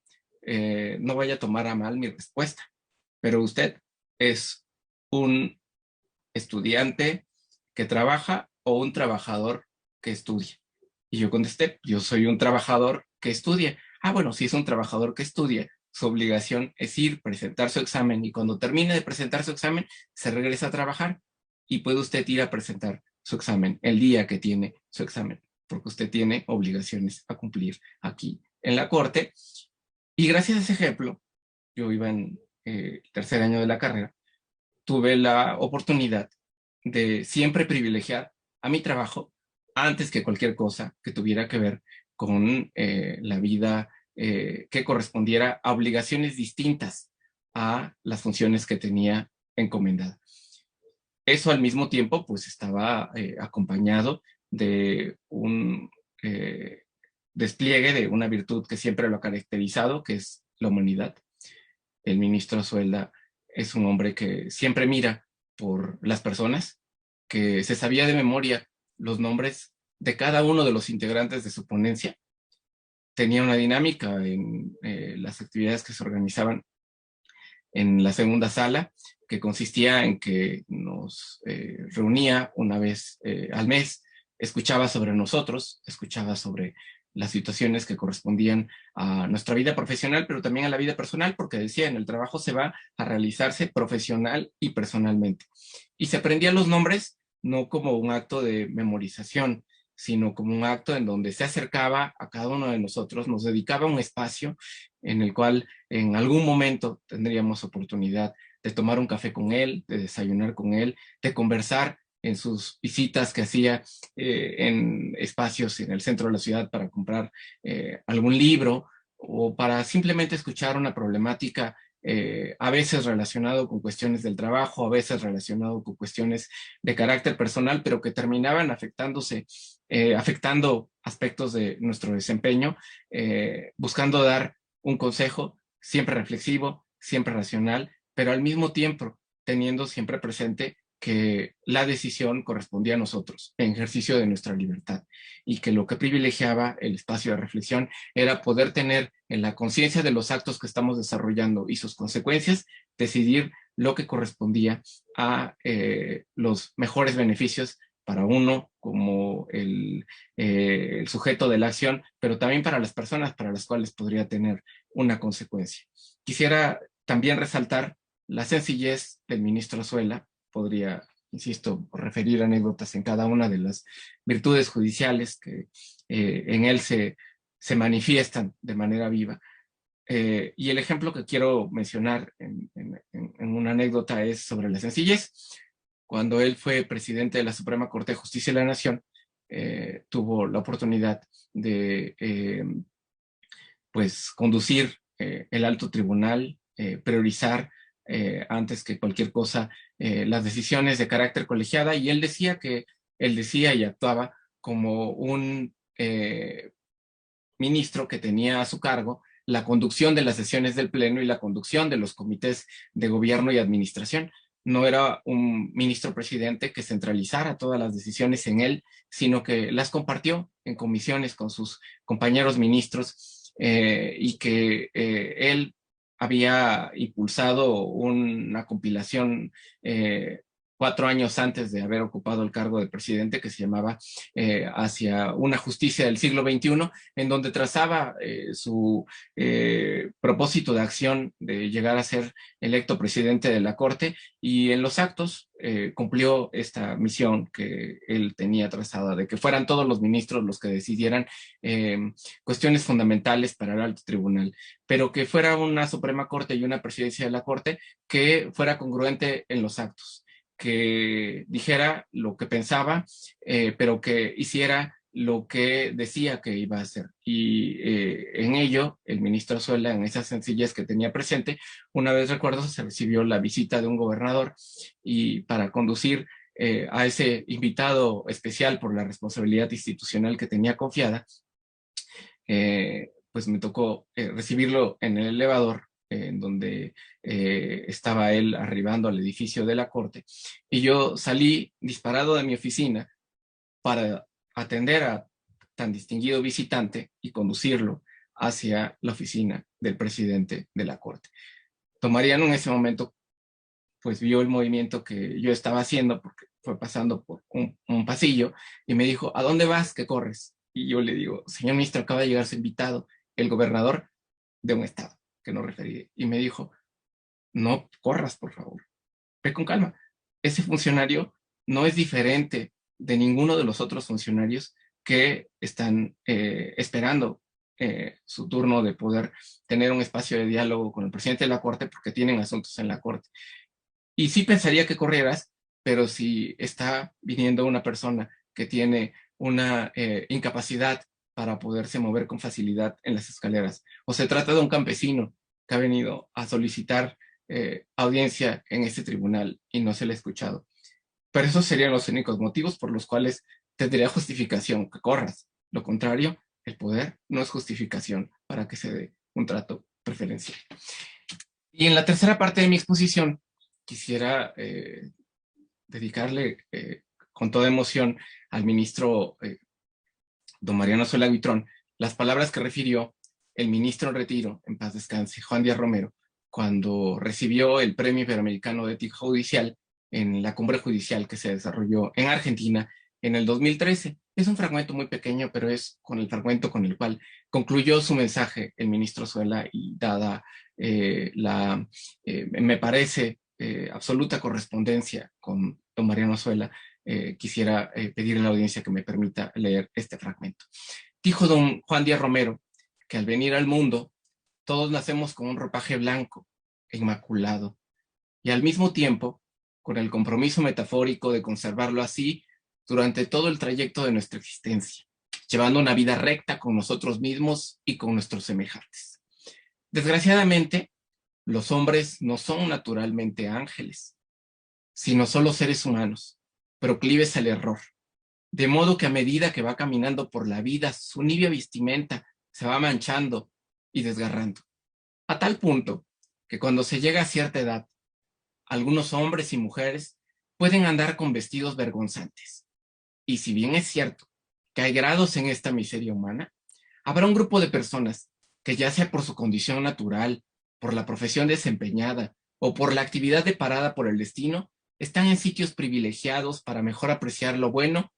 [SPEAKER 11] no vaya a tomar a mal mi respuesta, pero usted es un estudiante que trabaja o un trabajador que estudia. Y yo contesté, yo soy un trabajador que estudia. Ah, bueno, si es un trabajador que estudia, su obligación es ir, presentar su examen y cuando termine de presentar su examen, se regresa a trabajar y puede usted ir a presentar su examen el día que tiene su examen, porque usted tiene obligaciones a cumplir aquí en la corte. Y gracias a ese ejemplo, yo iba en el tercer año de la carrera, tuve la oportunidad de siempre privilegiar a mi trabajo antes que cualquier cosa que tuviera que ver con la vida que correspondiera a obligaciones distintas a las funciones que tenía encomendada. Eso al mismo tiempo pues estaba acompañado de un despliegue de una virtud que siempre lo ha caracterizado, que es la humanidad. El ministro Azuela es un hombre que siempre mira por las personas, que se sabía de memoria los nombres de cada uno de los integrantes de su ponencia. Tenía una dinámica en las actividades que se organizaban en la segunda sala, que consistía en que nos reunía una vez al mes, escuchaba sobre nosotros, escuchaba sobre las situaciones que correspondían a nuestra vida profesional, pero también a la vida personal, porque decía, en el trabajo se va a realizarse profesional y personalmente. Y se aprendían los nombres no como un acto de memorización, sino como un acto en donde se acercaba a cada uno de nosotros, nos dedicaba un espacio en el cual en algún momento tendríamos oportunidad de tomar un café con él, de desayunar con él, de conversar en sus visitas que hacía en espacios en el centro de la ciudad para comprar algún libro o para simplemente escuchar una problemática a veces relacionado con cuestiones del trabajo, a veces relacionado con cuestiones de carácter personal, pero que terminaban afectando aspectos de nuestro desempeño, buscando dar un consejo siempre reflexivo, siempre racional, pero al mismo tiempo teniendo siempre presente que la decisión correspondía a nosotros, en ejercicio de nuestra libertad, y que lo que privilegiaba el espacio de reflexión era poder tener en la conciencia de los actos que estamos desarrollando y sus consecuencias, decidir lo que correspondía a los mejores beneficios para uno como el sujeto de la acción, pero también para las personas para las cuales podría tener una consecuencia. Quisiera también resaltar la sencillez del ministro Azuela. Podría, insisto, referir anécdotas en cada una de las virtudes judiciales que en él se manifiestan de manera viva. Y el ejemplo que quiero mencionar en una anécdota es sobre la sencillez. Cuando él fue presidente de la Suprema Corte de Justicia de la Nación, tuvo la oportunidad de pues conducir el alto tribunal, priorizar antes que cualquier cosa las decisiones de carácter colegiada, y él decía y actuaba como un ministro que tenía a su cargo la conducción de las sesiones del Pleno y la conducción de los comités de gobierno y administración. No era un ministro presidente que centralizara todas las decisiones en él, sino que las compartió en comisiones con sus compañeros ministros y que él había impulsado una compilación 4 años antes de haber ocupado el cargo de presidente, que se llamaba Hacia una justicia del siglo XXI, en donde trazaba su propósito de acción de llegar a ser electo presidente de la Corte, y en los actos cumplió esta misión que él tenía trazada, de que fueran todos los ministros los que decidieran cuestiones fundamentales para el alto tribunal, pero que fuera una Suprema Corte y una presidencia de la Corte que fuera congruente en los actos, que dijera lo que pensaba, pero que hiciera lo que decía que iba a hacer. Y en ello, el ministro Azuela, en esa sencillez que tenía presente, una vez recuerdo, se recibió la visita de un gobernador, y para conducir a ese invitado especial por la responsabilidad institucional que tenía confiada, pues me tocó recibirlo en el elevador en donde estaba él arribando al edificio de la Corte, y yo salí disparado de mi oficina para atender a tan distinguido visitante y conducirlo hacia la oficina del presidente de la Corte. Don Mariano en ese momento pues vio el movimiento que yo estaba haciendo porque fue pasando por un pasillo y me dijo, ¿a dónde vas? ¿Qué corres? Y yo le digo, señor ministro, acaba de llegar su invitado, el gobernador de un estado que no referiré. Y me dijo, no corras, por favor, ve con calma. Ese funcionario no es diferente de ninguno de los otros funcionarios que están esperando su turno de poder tener un espacio de diálogo con el presidente de la Corte porque tienen asuntos en la Corte. Y sí pensaría que corrieras, pero si está viniendo una persona que tiene una incapacidad para poderse mover con facilidad en las escaleras, o se trata de un campesino que ha venido a solicitar audiencia en este tribunal y no se le ha escuchado. Pero esos serían los únicos motivos por los cuales tendría justificación que corras. Lo contrario, el poder no es justificación para que se dé un trato preferencial. Y en la tercera parte de mi exposición, quisiera dedicarle con toda emoción al ministro don Mariano Azuela Huitrón las palabras que refirió el ministro en retiro, en paz descanse, Juan Díaz Romero, cuando recibió el Premio Iberoamericano de Ética Judicial en la cumbre judicial que se desarrolló en Argentina en el 2013. Es un fragmento muy pequeño, pero es con el fragmento con el cual concluyó su mensaje el ministro Azuela, y dada me parece, absoluta correspondencia con don Mariano Azuela, quisiera pedirle a la audiencia que me permita leer este fragmento. Dijo don Juan Díaz Romero que al venir al mundo todos nacemos con un ropaje blanco, inmaculado, y al mismo tiempo con el compromiso metafórico de conservarlo así durante todo el trayecto de nuestra existencia, llevando una vida recta con nosotros mismos y con nuestros semejantes. Desgraciadamente, los hombres no son naturalmente ángeles, sino solo seres humanos, proclives al error, de modo que a medida que va caminando por la vida, su nívea vestimenta se va manchando y desgarrando, a tal punto que cuando se llega a cierta edad, algunos hombres y mujeres pueden andar con vestidos vergonzantes. Y si bien es cierto que hay grados en esta miseria humana, habrá un grupo de personas que, ya sea por su condición natural, por la profesión desempeñada o por la actividad deparada por el destino, están en sitios privilegiados para mejor apreciar lo bueno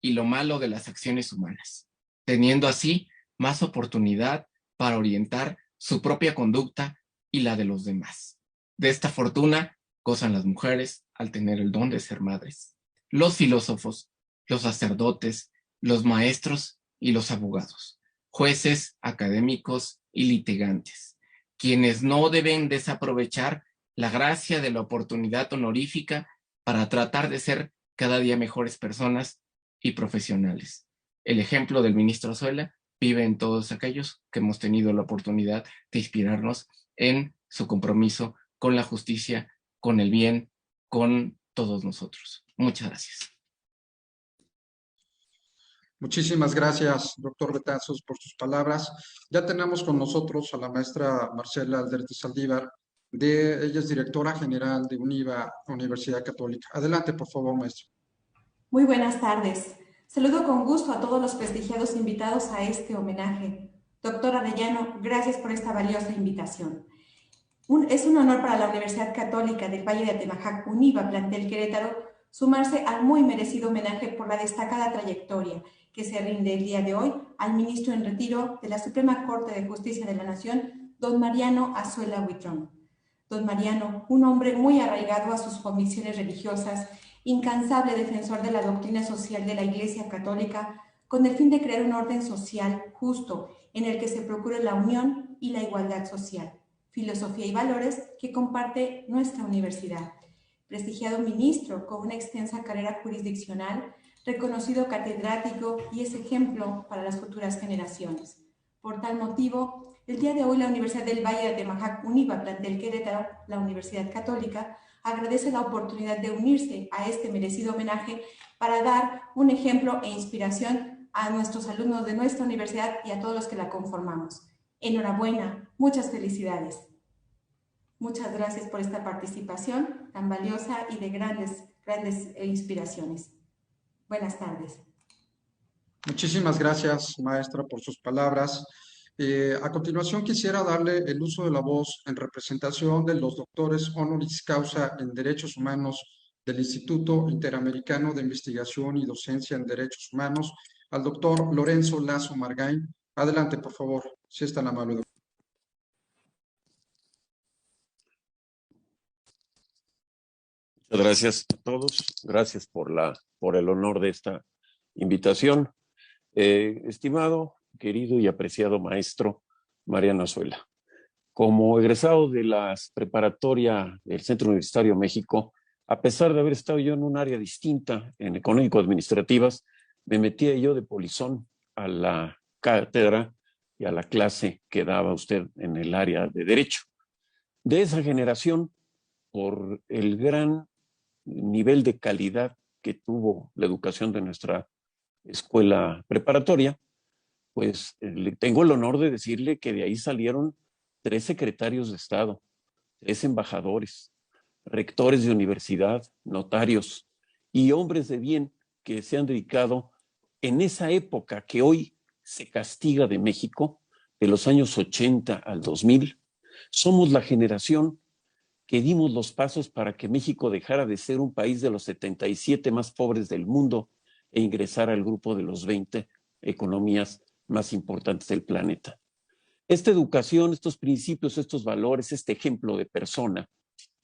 [SPEAKER 11] y lo malo de las acciones humanas, teniendo así más oportunidad para orientar su propia conducta y la de los demás. De esta fortuna gozan las mujeres al tener el don de ser madres, los filósofos, los sacerdotes, los maestros y los abogados, jueces, académicos y litigantes, quienes no deben desaprovechar la gracia de la oportunidad honorífica para tratar de ser cada día mejores personas y profesionales. El ejemplo del ministro Azuela vive en todos aquellos que hemos tenido la oportunidad de inspirarnos en su compromiso con la justicia, con el bien, con todos nosotros. Muchas gracias.
[SPEAKER 1] Muchísimas gracias, doctor Betanzos, por sus palabras. Ya tenemos con nosotros a la maestra Marcela Aldrete Saldívar, ella es directora general de UNIVA, Universidad Católica. Adelante, por favor, maestra.
[SPEAKER 12] Muy buenas tardes. Saludo con gusto a todos los prestigiados invitados a este homenaje. Doctor Arellano, gracias por esta valiosa invitación. Es un honor para la Universidad Católica del Valle de Atemajac, UNIVA, plantel Querétaro, sumarse al muy merecido homenaje por la destacada trayectoria que se rinde el día de hoy al ministro en retiro de la Suprema Corte de Justicia de la Nación, don Mariano Azuela Huitrón. Don Mariano, un hombre muy arraigado a sus convicciones religiosas, incansable defensor de la doctrina social de la Iglesia Católica, con el fin de crear un orden social justo en el que se procure la unión y la igualdad social, filosofía y valores que comparte nuestra universidad. Prestigiado ministro con una extensa carrera jurisdiccional, reconocido catedrático y es ejemplo para las futuras generaciones. Por tal motivo, el día de hoy la Universidad del Valle de Atemajac, UNIVA, plantel Querétaro, la Universidad Católica, agradece la oportunidad de unirse a este merecido homenaje para dar un ejemplo e inspiración a nuestros alumnos de nuestra universidad y a todos los que la conformamos. Enhorabuena, muchas felicidades. Muchas gracias por esta participación tan valiosa y de grandes inspiraciones. Buenas tardes.
[SPEAKER 1] Muchísimas gracias, maestra, por sus palabras. A continuación quisiera darle el uso de la voz en representación de los doctores honoris causa en Derechos Humanos del Instituto Interamericano de Investigación y Docencia en Derechos Humanos, al doctor Lorenzo Lazo Margain. Adelante, por favor, si es tan amable, doctor.
[SPEAKER 13] Muchas gracias a todos. Gracias por el honor de esta invitación. Estimado, querido y apreciado maestro Mariano Azuela, como egresado de la preparatoria del Centro Universitario México, a pesar de haber estado yo en un área distinta, en económico-administrativas, me metía yo de polizón a la cátedra y a la clase que daba usted en el área de Derecho. De esa generación, por el gran nivel de calidad que tuvo la educación de nuestra escuela preparatoria, pues tengo el honor de decirle que de ahí salieron 3 secretarios de Estado, 3 embajadores, rectores de universidad, notarios y hombres de bien que se han dedicado en esa época que hoy se castiga de México, de los años 80 al 2000. Somos la generación que dimos los pasos para que México dejara de ser un país de los 77 más pobres del mundo e ingresara al grupo de los 20 economías más importantes del planeta. Esta educación, estos principios, estos valores, este ejemplo de persona,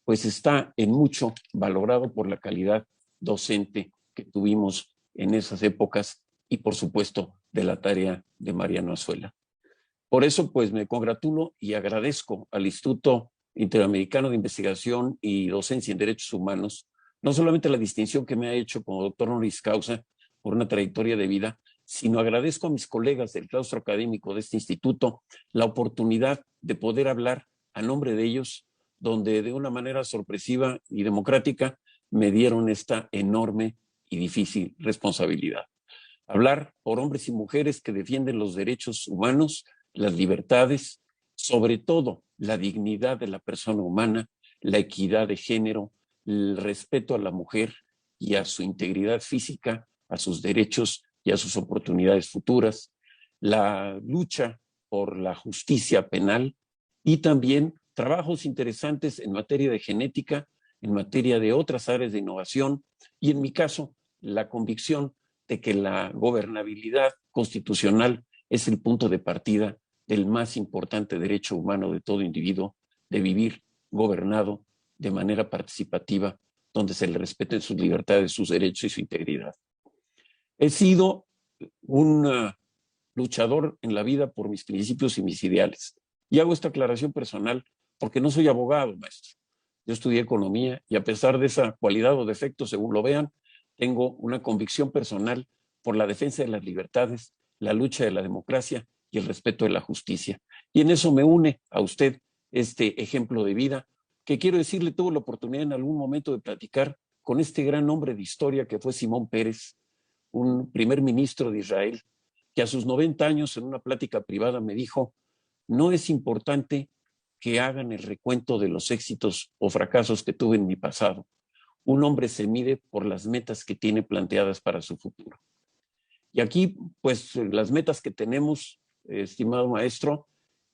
[SPEAKER 13] pues está en mucho valorado por la calidad docente que tuvimos en esas épocas y, por supuesto, de la tarea de Mariano Azuela. Por eso, pues, me congratulo y agradezco al Instituto Interamericano de Investigación y Docencia en Derechos Humanos, no solamente la distinción que me ha hecho como doctor honoris causa por una trayectoria de vida, sino agradezco a mis colegas del claustro académico de este instituto la oportunidad de poder hablar a nombre de ellos, donde de una manera sorpresiva y democrática me dieron esta enorme y difícil responsabilidad. Hablar por hombres y mujeres que defienden los derechos humanos, las libertades, sobre todo la dignidad de la persona humana, la equidad de género, el respeto a la mujer y a su integridad física, a sus derechos y a sus oportunidades futuras, la lucha por la justicia penal y también trabajos interesantes en materia de genética, en materia de otras áreas de innovación y, en mi caso, la convicción de que la gobernabilidad constitucional es el punto de partida del más importante derecho humano de todo individuo, de vivir gobernado de manera participativa, donde se le respeten sus libertades, sus derechos y su integridad. He sido un luchador en la vida por mis principios y mis ideales. Y hago esta aclaración personal porque no soy abogado, maestro. Yo estudié economía y, a pesar de esa cualidad o defecto, según lo vean, tengo una convicción personal por la defensa de las libertades, la lucha de la democracia y el respeto de la justicia. Y en eso me une a usted este ejemplo de vida, que quiero decirle, tuve la oportunidad en algún momento de platicar con este gran hombre de historia que fue Simón Peres, un primer ministro de Israel, que a sus 90 años en una plática privada me dijo: no es importante que hagan el recuento de los éxitos o fracasos que tuve en mi pasado. Un hombre se mide por las metas que tiene planteadas para su futuro. Y aquí, pues, las metas que tenemos, estimado maestro,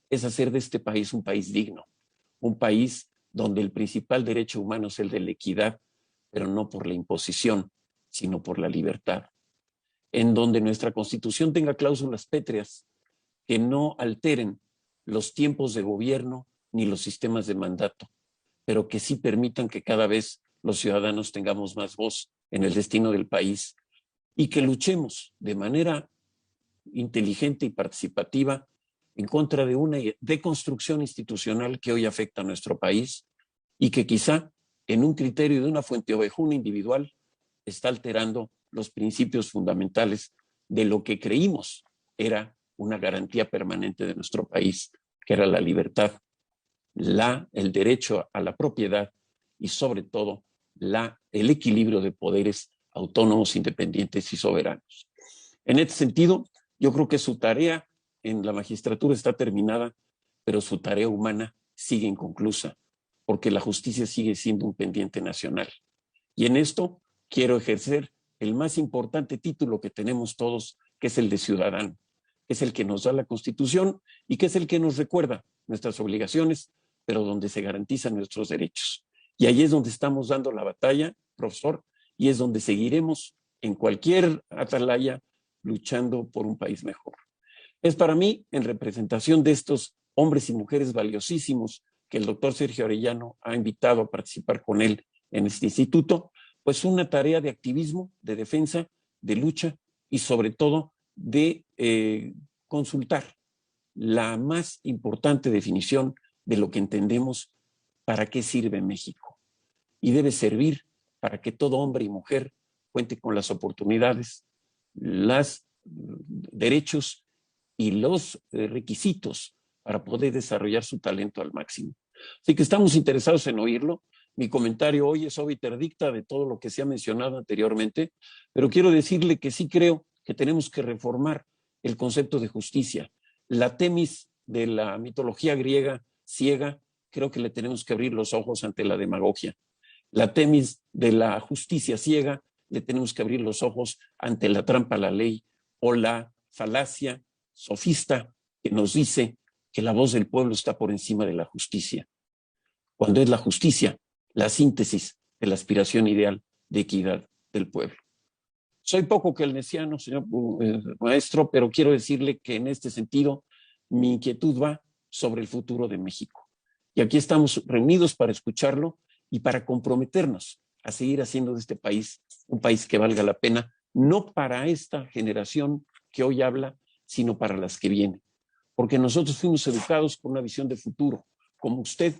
[SPEAKER 13] es hacer de este país un país digno, un país donde el principal derecho humano es el de la equidad, pero no por la imposición, sino por la libertad. En donde nuestra Constitución tenga cláusulas pétreas que no alteren los tiempos de gobierno ni los sistemas de mandato, pero que sí permitan que cada vez los ciudadanos tengamos más voz en el destino del país y que luchemos de manera inteligente y participativa en contra de una deconstrucción institucional que hoy afecta a nuestro país y que quizá en un criterio de una fuente ovejuna individual está alterando los principios fundamentales de lo que creímos era una garantía permanente de nuestro país, que era la libertad, el derecho a la propiedad y, sobre todo, el equilibrio de poderes autónomos, independientes y soberanos. En este sentido, yo creo que su tarea en la magistratura está terminada, pero su tarea humana sigue inconclusa. porque la justicia sigue siendo un pendiente nacional. Y en esto quiero ejercer el más importante título que tenemos todos, que es el de ciudadano, que es el que nos da la Constitución y que es el que nos recuerda nuestras obligaciones, pero donde se garantizan nuestros derechos. Y ahí es donde estamos dando la batalla, profesor, y es donde seguiremos en cualquier atalaya luchando por un país mejor. Es para mí, en representación de estos hombres y mujeres valiosísimos que el doctor Sergio Arellano ha invitado a participar con él en este instituto, pues una tarea de activismo, de defensa, de lucha y sobre todo de consultar la más importante definición de lo que entendemos para qué sirve México. Y debe servir para que todo hombre y mujer cuente con las oportunidades, los derechos y los requisitos para poder desarrollar su talento al máximo. Así que estamos interesados en oírlo. Mi comentario hoy es obiter dicta de todo lo que se ha mencionado anteriormente, pero quiero decirle que sí creo que tenemos que reformar el concepto de justicia. La Temis de la mitología griega ciega, creo que le tenemos que abrir los ojos ante la demagogia. La Temis de la justicia ciega, le tenemos que abrir los ojos ante la trampa a la ley o la falacia sofista que nos dice que la voz del pueblo está por encima de la justicia, cuando es la justicia la síntesis de la aspiración ideal de equidad del pueblo. Soy poco keynesiano, señor maestro, pero quiero decirle que en este sentido mi inquietud va sobre el futuro de México. Y aquí estamos reunidos para escucharlo y para comprometernos a seguir haciendo de este país un país que valga la pena, no para esta generación que hoy habla, sino para las que vienen. Porque nosotros fuimos educados con una visión de futuro, como usted,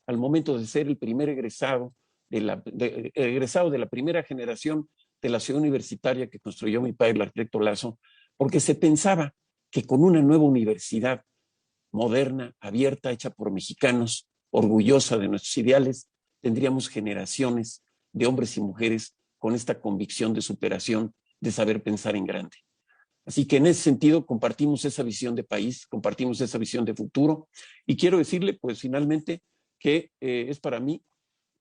[SPEAKER 13] al momento de ser el primer egresado de la primera generación de la ciudad universitaria que construyó mi padre, el arquitecto Lazo, porque se pensaba que con una nueva universidad moderna, abierta, hecha por mexicanos, orgullosa de nuestros ideales, tendríamos generaciones de hombres y mujeres con esta convicción de superación, de saber pensar en grande. Así que en ese sentido compartimos esa visión de país, compartimos esa visión de futuro y quiero decirle pues finalmente que es para mí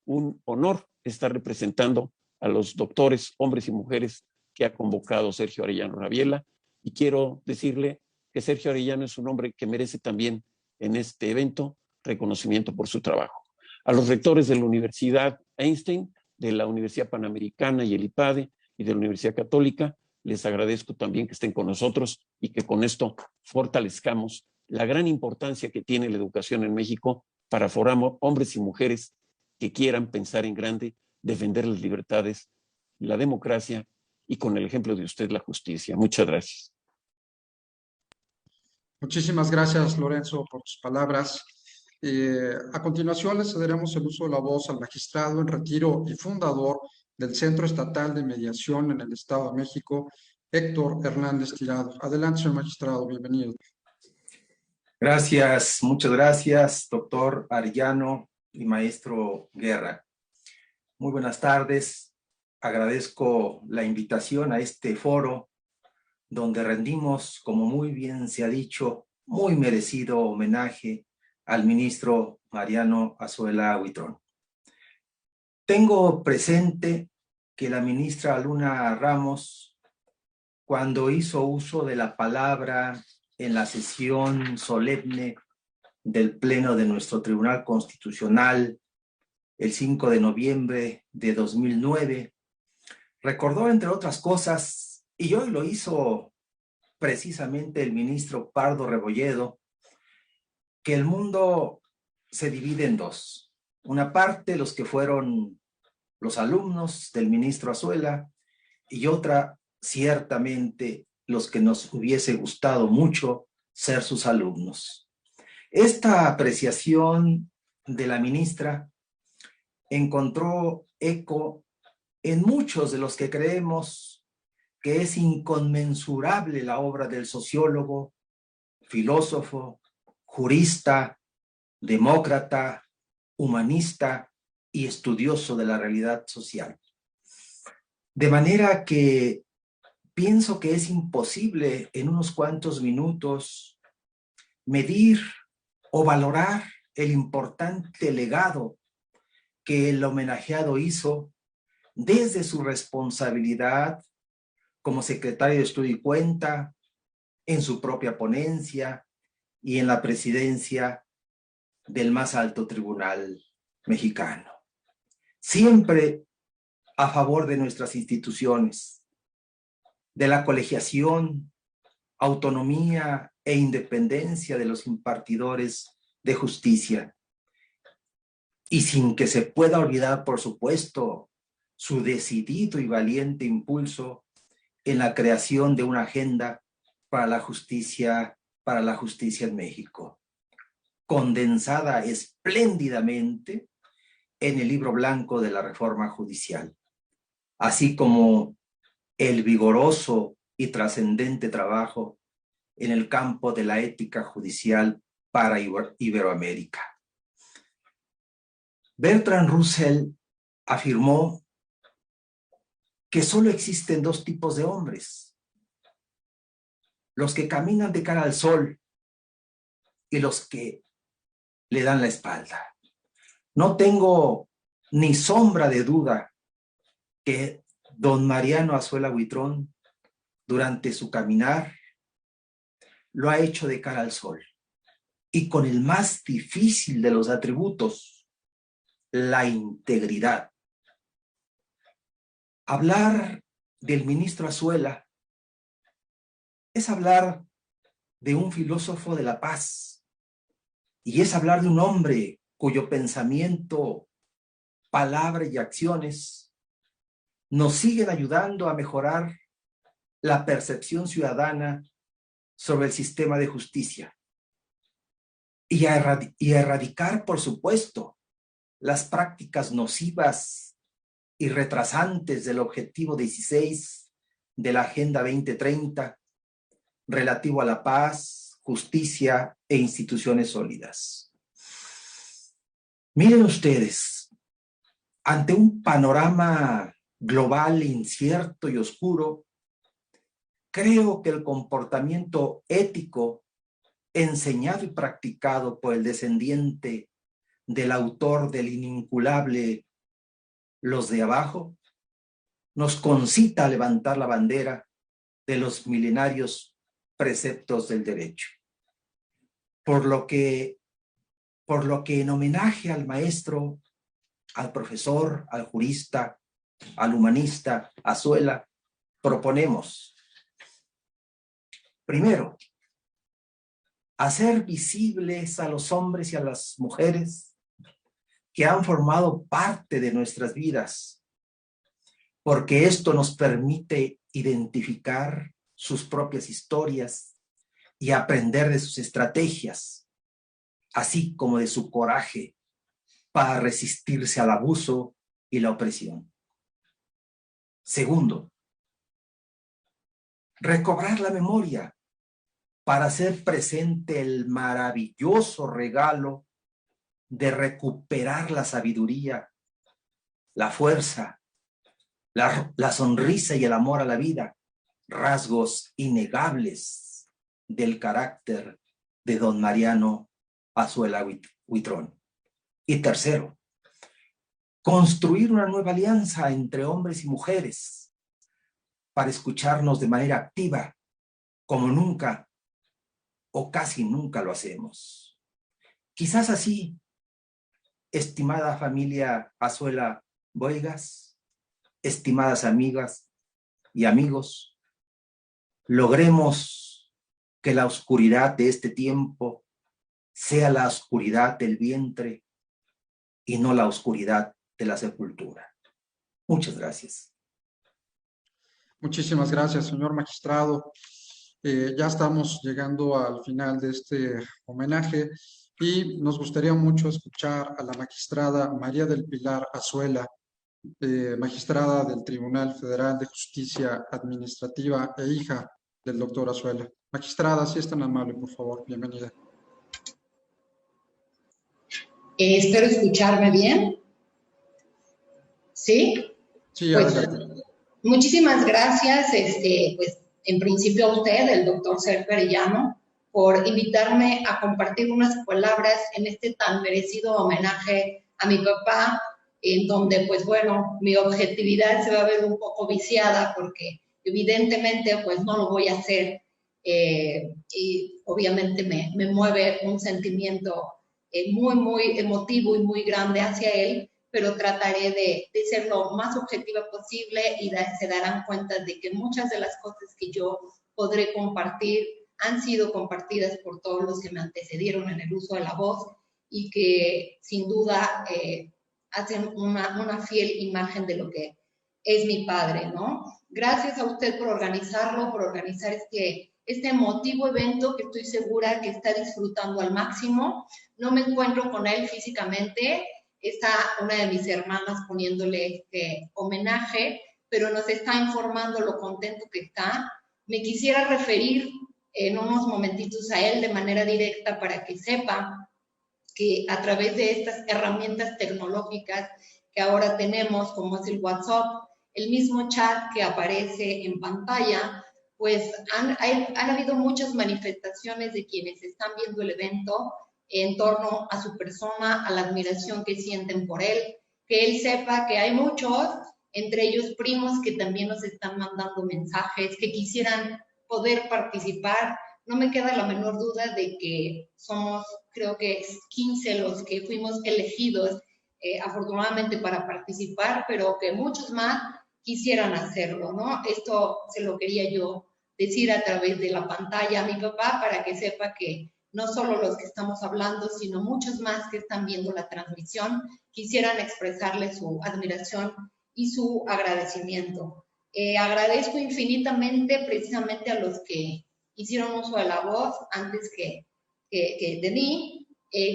[SPEAKER 13] un honor estar representando a los doctores, hombres y mujeres que ha convocado Sergio Arellano Rabiela y quiero decirle que Sergio Arellano es un hombre que merece también en este evento reconocimiento por su trabajo. A los rectores de la Universidad Einstein, de la Universidad Panamericana y el IPADE y de la Universidad Católica, les agradezco también que estén con nosotros y que con esto fortalezcamos la gran importancia que tiene la educación en México para formar hombres y mujeres que quieran pensar en grande, defender las libertades, la democracia y con el ejemplo de usted la justicia. Muchas gracias.
[SPEAKER 1] Muchísimas gracias, Lorenzo, por tus palabras. A continuación, le cederemos el uso de la voz al magistrado en retiro y fundador del Centro Estatal de Mediación en el Estado de México, Héctor Hernández Tirado. Adelante, señor magistrado, bienvenido.
[SPEAKER 14] Gracias, muchas gracias, doctor Arellano y maestro Guerra. Muy buenas tardes. Agradezco la invitación a este foro donde rendimos, como muy bien se ha dicho, muy merecido homenaje al ministro Mariano Azuela Huitrón. Tengo presente que la ministra Luna Ramos, cuando hizo uso de la palabra en la sesión solemne del Pleno de nuestro Tribunal Constitucional el 5 de noviembre de 2009, recordó, entre otras cosas, y hoy lo hizo precisamente el ministro Pardo Rebolledo, que el mundo se divide en dos. Una parte, los que fueron los alumnos del ministro Azuela, y otra, ciertamente, los que nos hubiese gustado mucho ser sus alumnos. Esta apreciación de la ministra encontró eco en muchos de los que creemos que es inconmensurable la obra del sociólogo, filósofo, jurista, demócrata, humanista y estudioso de la realidad social. De manera que pienso que es imposible en unos cuantos minutos medir o valorar el importante legado que el homenajeado hizo desde su responsabilidad como secretario de Estudio y Cuenta, en su propia ponencia y en la presidencia del más alto tribunal mexicano. Siempre a favor de nuestras instituciones, de la colegiación, autonomía e independencia de los impartidores de justicia. Y sin que se pueda olvidar, por supuesto, su decidido y valiente impulso en la creación de una agenda para la justicia en México, condensada espléndidamente en el Libro Blanco de la Reforma Judicial, así como el vigoroso y trascendente trabajo en el campo de la ética judicial para Iberoamérica. Bertrand Russell afirmó que solo existen dos tipos de hombres: los que caminan de cara al sol y los que le dan la espalda. No tengo ni sombra de duda que don Mariano Azuela Huitrón, durante su caminar, lo ha hecho de cara al sol y con el más difícil de los atributos, la integridad. Hablar del ministro Azuela es hablar de un filósofo de la paz y es hablar de un hombre cuyo pensamiento, palabra y acciones nos siguen ayudando a mejorar la percepción ciudadana sobre el sistema de justicia y a erradicar, por supuesto, las prácticas nocivas y retrasantes del objetivo 16 de la Agenda 2030 relativo a la paz, justicia e instituciones sólidas. Miren ustedes, ante un panorama global incierto y oscuro, creo que el comportamiento ético enseñado y practicado por el descendiente del autor del ininculable Los de Abajo nos concita a levantar la bandera de los milenarios preceptos del derecho. Por lo que en homenaje al maestro, al profesor, al jurista, al humanista Azuela, proponemos, primero, hacer visibles a los hombres y a las mujeres que han formado parte de nuestras vidas, porque esto nos permite identificar sus propias historias y aprender de sus estrategias, así como de su coraje para resistirse al abuso y la opresión. Segundo, recobrar la memoria para hacer presente el maravilloso regalo de recuperar la sabiduría, la fuerza, la sonrisa y el amor a la vida, rasgos innegables del carácter de don Mariano Azuela Huitrón. Y tercero, construir una nueva alianza entre hombres y mujeres para escucharnos de manera activa, como nunca o casi nunca lo hacemos. Quizás así, estimada familia Azuela Boigas, estimadas amigas y amigos, logremos que la oscuridad de este tiempo sea la oscuridad del vientre y no la oscuridad de la sepultura. Muchas gracias.
[SPEAKER 1] Muchísimas gracias, señor magistrado. Ya estamos llegando al final de este homenaje y nos gustaría mucho escuchar a la magistrada María del Pilar Azuela, magistrada del Tribunal Federal de Justicia Administrativa e hija del doctor Azuela. Magistrada, si es tan amable, por favor, bienvenida.
[SPEAKER 15] Espero escucharme bien. ¿Sí?
[SPEAKER 1] Sí,
[SPEAKER 15] pues,
[SPEAKER 1] adelante.
[SPEAKER 15] Muchísimas gracias, pues en principio a usted, el doctor Sergio Arellano, por invitarme a compartir unas palabras en este tan merecido homenaje a mi papá, en donde, pues bueno, mi objetividad se va a ver un poco viciada porque evidentemente, pues no lo voy a hacer y obviamente me mueve un sentimiento muy, muy emotivo y muy grande hacia él, pero trataré de ser lo más objetiva posible y se darán cuenta de que muchas de las cosas que yo podré compartir han sido compartidas por todos los que me antecedieron en el uso de la voz y que sin duda hacen una fiel imagen de lo que es mi padre, ¿no? Gracias a usted por organizarlo, por organizar este emotivo evento que estoy segura que está disfrutando al máximo. No me encuentro con él físicamente, está una de mis hermanas poniéndole este homenaje, pero nos está informando lo contento que está. Me quisiera referir en unos momentitos a él de manera directa para que sepa que a través de estas herramientas tecnológicas que ahora tenemos, como es el WhatsApp, el mismo chat que aparece en pantalla, pues han habido muchas manifestaciones de quienes están viendo el evento en torno a su persona, a la admiración que sienten por él, que él sepa que hay muchos, entre ellos primos, que también nos están mandando mensajes, que quisieran poder participar. No me queda la menor duda de que somos, creo que 15 los que fuimos elegidos afortunadamente para participar, pero que muchos más quisieran hacerlo, ¿no? Esto se lo quería yo decir a través de la pantalla a mi papá para que sepa que no solo los que estamos hablando, sino muchos más que están viendo la transmisión quisieran expresarle su admiración y su agradecimiento. Agradezco infinitamente precisamente a los que hicieron uso de la voz antes que de mí.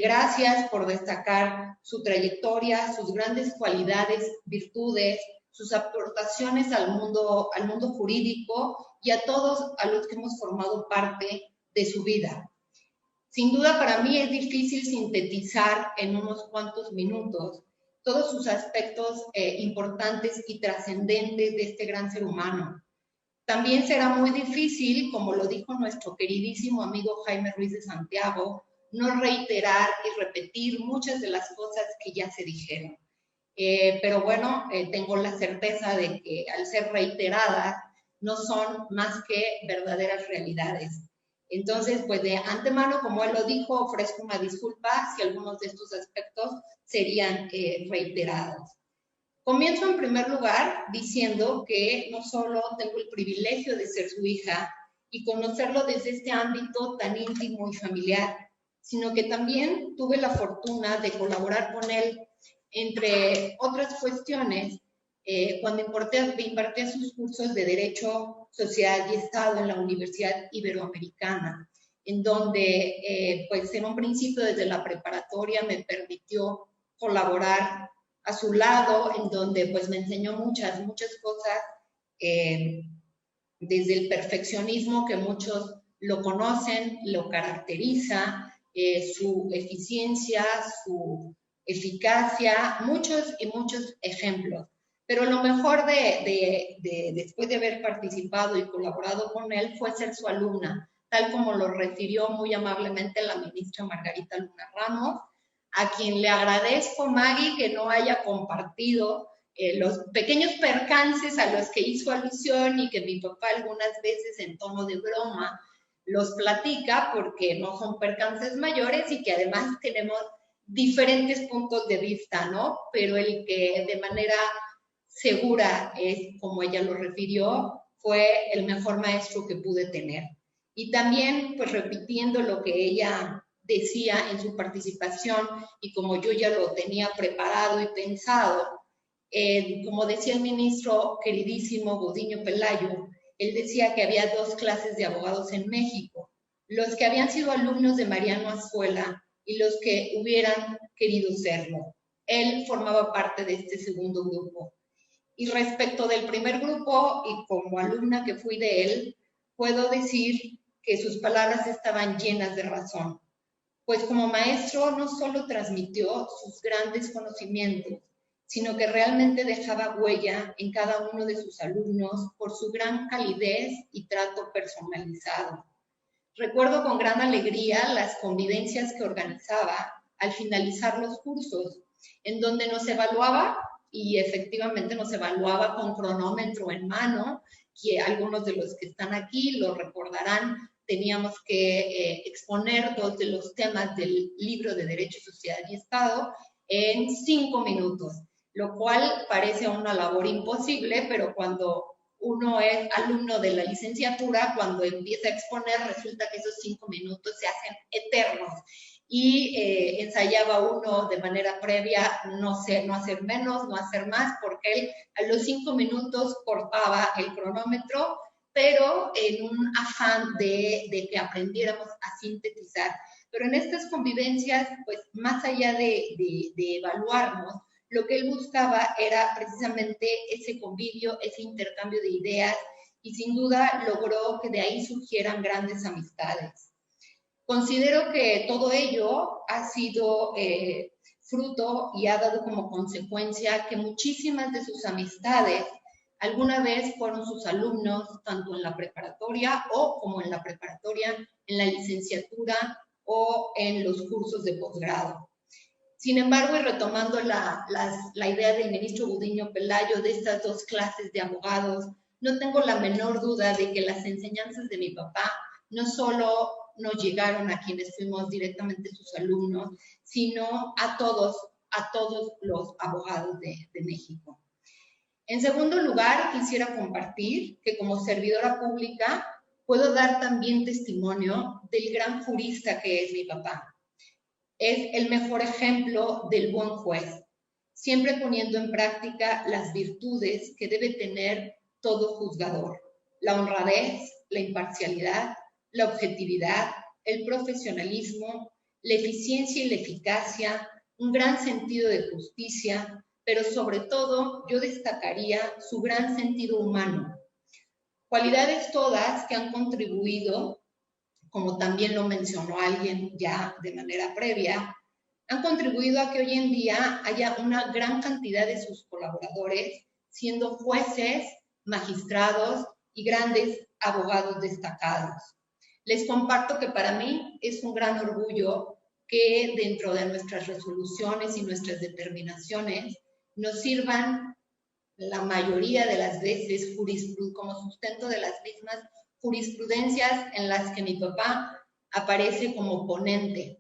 [SPEAKER 15] Gracias por destacar su trayectoria, sus grandes cualidades, virtudes, sus aportaciones al mundo jurídico y a todos a los que hemos formado parte de su vida. Sin duda para mí es difícil sintetizar en unos cuantos minutos todos sus aspectos importantes y trascendentes de este gran ser humano. También será muy difícil, como lo dijo nuestro queridísimo amigo Jaime Ruiz de Santiago, no reiterar y repetir muchas de las cosas que ya se dijeron. Pero bueno, tengo la certeza de que al ser reiteradas no son más que verdaderas realidades. Entonces, pues de antemano, como él lo dijo, ofrezco una disculpa si algunos de estos aspectos serían reiterados. Comienzo en primer lugar diciendo que no solo tengo el privilegio de ser su hija y conocerlo desde este ámbito tan íntimo y familiar, sino que también tuve la fortuna de colaborar con él, entre otras cuestiones, cuando impartía sus cursos de Derecho, Sociedad y Estado en la Universidad Iberoamericana, en donde, pues en un principio desde la preparatoria me permitió colaborar a su lado, en donde pues me enseñó muchas cosas, desde el perfeccionismo que muchos lo conocen, lo caracteriza, su eficiencia, su eficacia, muchos ejemplos. Pero lo mejor después de haber participado y colaborado con él fue ser su alumna, tal como lo refirió muy amablemente la ministra Margarita Luna Ramos, a quien le agradezco, Maggie, que no haya compartido los pequeños percances a los que hizo alusión y que mi papá algunas veces en tono de broma los platica, porque no son percances mayores y que además tenemos diferentes puntos de vista, ¿no? Pero el que de manera segura es, como ella lo refirió, fue el mejor maestro que pude tener. Y también, pues repitiendo lo que ella decía en su participación y como yo ya lo tenía preparado y pensado, como decía el ministro queridísimo Gudiño Pelayo, él decía que había 2 clases de abogados en México, los que habían sido alumnos de Mariano Azuela y los que hubieran querido serlo. Él formaba parte de este segundo grupo. Y respecto del primer grupo, y como alumna que fui de él, puedo decir que sus palabras estaban llenas de razón, pues como maestro no solo transmitió sus grandes conocimientos, sino que realmente dejaba huella en cada uno de sus alumnos por su gran calidez y trato personalizado. Recuerdo con gran alegría las convivencias que organizaba al finalizar los cursos, en donde nos evaluaba y efectivamente nos evaluaba con cronómetro en mano, que algunos de los que están aquí lo recordarán. Teníamos que exponer 2 de los temas del libro de Derecho, Sociedad y Estado en 5 minutos, lo cual parece una labor imposible, pero cuando uno es alumno de la licenciatura, cuando empieza a exponer, resulta que esos 5 minutos se hacen eternos. Y ensayaba uno de manera previa, no hacer menos, no hacer más, porque él a los 5 minutos cortaba el cronómetro, pero en un afán de que aprendiéramos a sintetizar. Pero en estas convivencias, pues más allá de evaluarnos, lo que él buscaba era precisamente ese convivio, ese intercambio de ideas, y sin duda logró que de ahí surgieran grandes amistades. Considero que todo ello ha sido fruto y ha dado como consecuencia que muchísimas de sus amistades alguna vez fueron sus alumnos, tanto en la preparatoria o como en la preparatoria, en la licenciatura o en los cursos de posgrado. Sin embargo, y retomando la idea del ministro Gudiño Pelayo de estas 2 clases de abogados, no tengo la menor duda de que las enseñanzas de mi papá no solo nos llegaron a quienes fuimos directamente sus alumnos, sino a todos los abogados de México. En segundo lugar, quisiera compartir que como servidora pública puedo dar también testimonio del gran jurista que es mi papá. Es el mejor ejemplo del buen juez, siempre poniendo en práctica las virtudes que debe tener todo juzgador: la honradez, la imparcialidad, la objetividad, el profesionalismo, la eficiencia y la eficacia, un gran sentido de justicia, pero sobre todo yo destacaría su gran sentido humano. Cualidades todas que han contribuido, como también lo mencionó alguien ya de manera previa, han contribuido a que hoy en día haya una gran cantidad de sus colaboradores siendo jueces, magistrados y grandes abogados destacados. Les comparto que para mí es un gran orgullo que dentro de nuestras resoluciones y nuestras determinaciones nos sirvan la mayoría de las veces como sustento de las mismas jurisprudencias en las que mi papá aparece como ponente.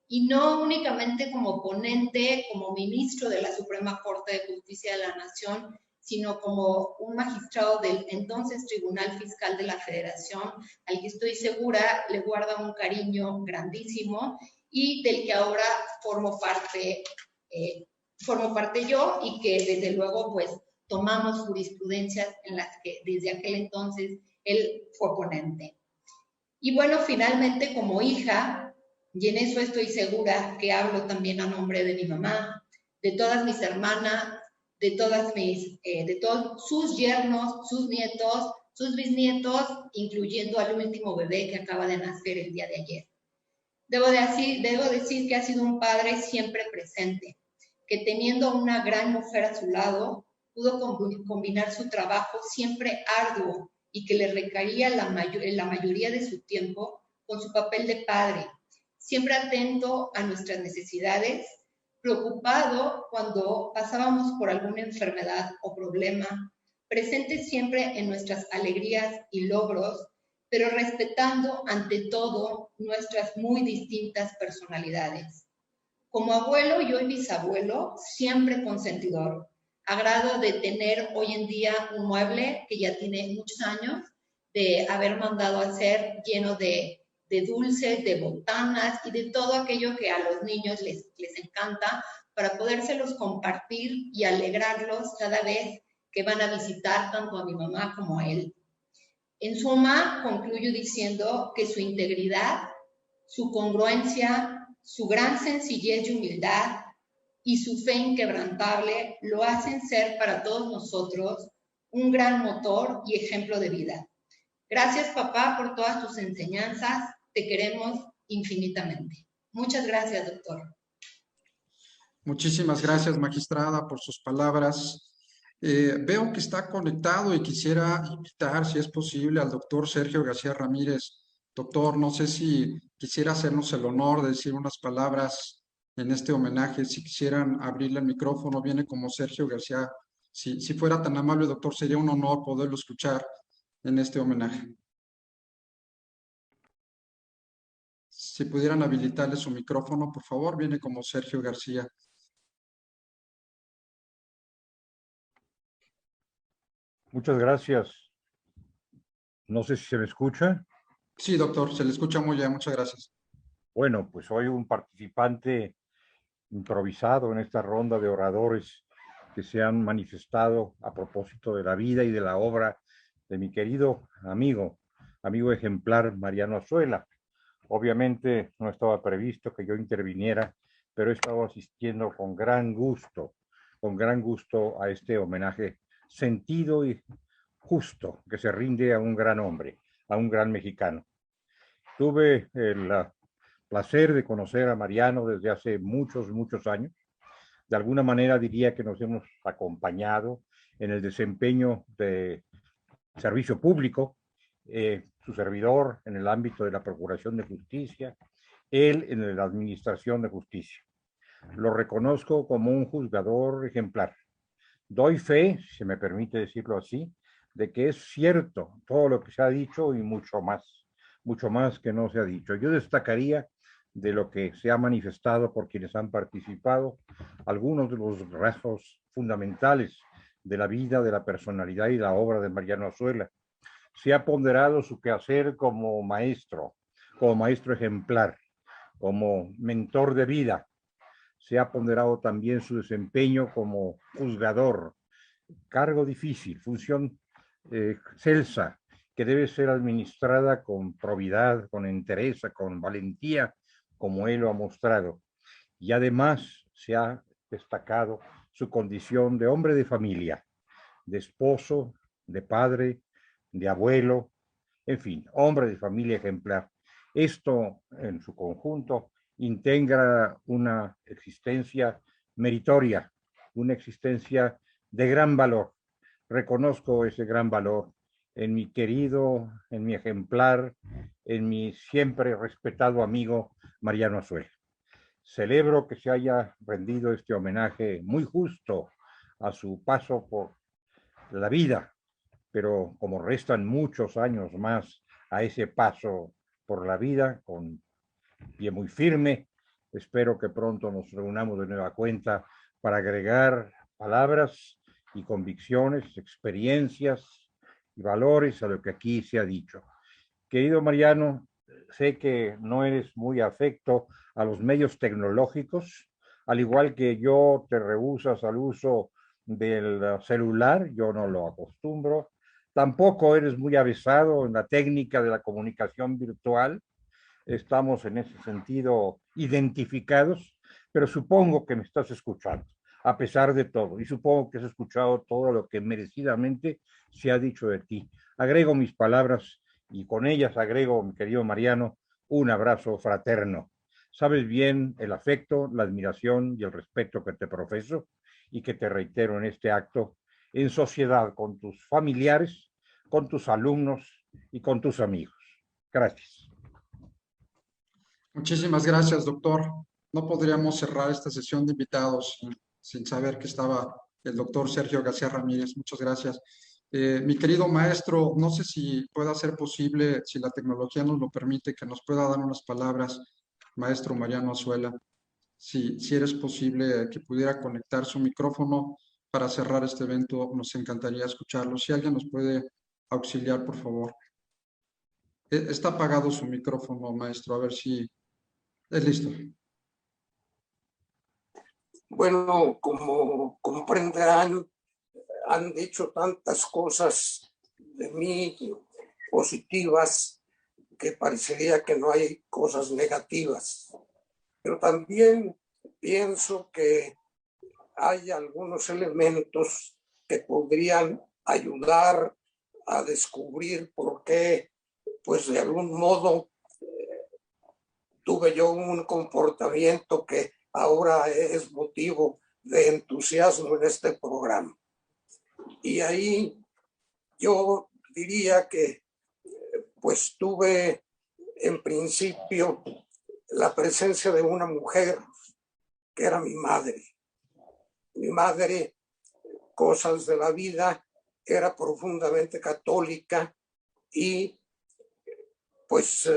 [SPEAKER 15] Y no únicamente como ponente, como ministro de la Suprema Corte de Justicia de la Nación, sino como un magistrado del entonces Tribunal Fiscal de la Federación, al que estoy segura le guarda un cariño grandísimo y del que ahora formo parte yo, y que desde luego pues tomamos jurisprudencias en las que desde aquel entonces él fue ponente. Y bueno, finalmente como hija, y en eso estoy segura que hablo también a nombre de mi mamá, de todas mis hermanas, de todos sus yernos, sus nietos, sus bisnietos, incluyendo al último bebé que acaba de nacer el día de ayer. Debo decir que ha sido un padre siempre presente, que teniendo una gran mujer a su lado, pudo combinar su trabajo siempre arduo y que le requería la mayoría de su tiempo con su papel de padre, siempre atento a nuestras necesidades, preocupado cuando pasábamos por alguna enfermedad o problema, presente siempre en nuestras alegrías y logros, pero respetando ante todo nuestras muy distintas personalidades. Como abuelo y hoy bisabuelo, siempre consentidor, a grado de tener hoy en día un mueble que ya tiene muchos años, de haber mandado a hacer lleno de dulces, de botanas y de todo aquello que a los niños les encanta, para podérselos compartir y alegrarlos cada vez que van a visitar tanto a mi mamá como a él. En suma, concluyo diciendo que su integridad, su congruencia, su gran sencillez y humildad y su fe inquebrantable lo hacen ser para todos nosotros un gran motor y ejemplo de vida. Gracias, papá, por todas tus enseñanzas. Te queremos infinitamente. Muchas gracias, doctor.
[SPEAKER 1] Muchísimas gracias, magistrada, por sus palabras. Veo que está conectado y quisiera invitar, si es posible, al doctor Sergio García Ramírez. Doctor, no sé si quisiera hacernos el honor de decir unas palabras en este homenaje. Si quisieran abrirle el micrófono, viene como Sergio García. Si fuera tan amable, doctor, sería un honor poderlo escuchar en este homenaje. Si pudieran habilitarle su micrófono, por favor, viene como Sergio García.
[SPEAKER 16] Muchas gracias. No sé si se me escucha.
[SPEAKER 1] Sí, doctor, se le escucha muy bien, muchas gracias.
[SPEAKER 16] Bueno, pues soy un participante improvisado en esta ronda de oradores que se han manifestado a propósito de la vida y de la obra de mi querido amigo ejemplar Mariano Azuela. Obviamente no estaba previsto que yo interviniera, pero he estado asistiendo con gran gusto a este homenaje sentido y justo que se rinde a un gran hombre, a un gran mexicano. Tuve el placer de conocer a Mariano desde hace muchos años. De alguna manera diría que nos hemos acompañado en el desempeño de servicio público, su servidor en el ámbito de la Procuración de Justicia, él en la Administración de Justicia. Lo reconozco como un juzgador ejemplar. Doy fe, si me permite decirlo así, de que es cierto todo lo que se ha dicho y mucho más que no se ha dicho. Yo destacaría de lo que se ha manifestado por quienes han participado, algunos de los rasgos fundamentales de la vida, de la personalidad y la obra de Mariano Azuela. Se ha ponderado su quehacer como maestro ejemplar, como mentor de vida. Se ha ponderado también su desempeño como juzgador, cargo difícil, función excelsa, que debe ser administrada con probidad, con entereza, con valentía, como él lo ha mostrado. Y además se ha destacado su condición de hombre de familia, de esposo, de padre, de abuelo, en fin, hombre de familia ejemplar. Esto en su conjunto integra una existencia meritoria, una existencia de gran valor. Reconozco ese gran valor en mi querido, en mi ejemplar, en mi siempre respetado amigo Mariano Azuela. Celebro que se haya rendido este homenaje muy justo a su paso por la vida, pero como restan muchos años más a ese paso por la vida, con pie muy firme, espero que pronto nos reunamos de nueva cuenta para agregar palabras y convicciones, experiencias y valores a lo que aquí se ha dicho. Querido Mariano, sé que no eres muy afecto a los medios tecnológicos, al igual que yo te rehusas al uso del celular, yo no lo acostumbro. Tampoco eres muy avesado en la técnica de la comunicación virtual. Estamos en ese sentido identificados, pero supongo que me estás escuchando, a pesar de todo, y supongo que has escuchado todo lo que merecidamente se ha dicho de ti. Agrego mis palabras y con ellas agrego, mi querido Mariano, un abrazo fraterno. Sabes bien el afecto, la admiración y el respeto que te profeso y que te reitero en este acto, en sociedad con tus familiares, con tus alumnos y con tus amigos. Gracias.
[SPEAKER 1] Muchísimas gracias, doctor. No podríamos cerrar esta sesión de invitados sin saber que estaba el doctor Sergio García Ramírez. Muchas gracias. Mi querido maestro, no sé si pueda ser posible, si la tecnología nos lo permite, que nos pueda dar unas palabras, maestro Mariano Azuela. Si eres posible que pudiera conectar su micrófono para cerrar este evento, nos encantaría escucharlo. Si alguien nos puede auxiliar, por favor. Está apagado su micrófono, maestro, a ver si es listo.
[SPEAKER 17] Bueno, como comprenderán, han dicho tantas cosas de mí positivas que parecería que no hay cosas negativas. Pero también pienso que hay algunos elementos que podrían ayudar a descubrir por qué, pues de algún modo, tuve yo un comportamiento que ahora es motivo de entusiasmo en este programa. Y ahí yo diría que pues tuve en principio la presencia de una mujer que era mi madre. Mi madre, cosas de la vida, era profundamente católica y pues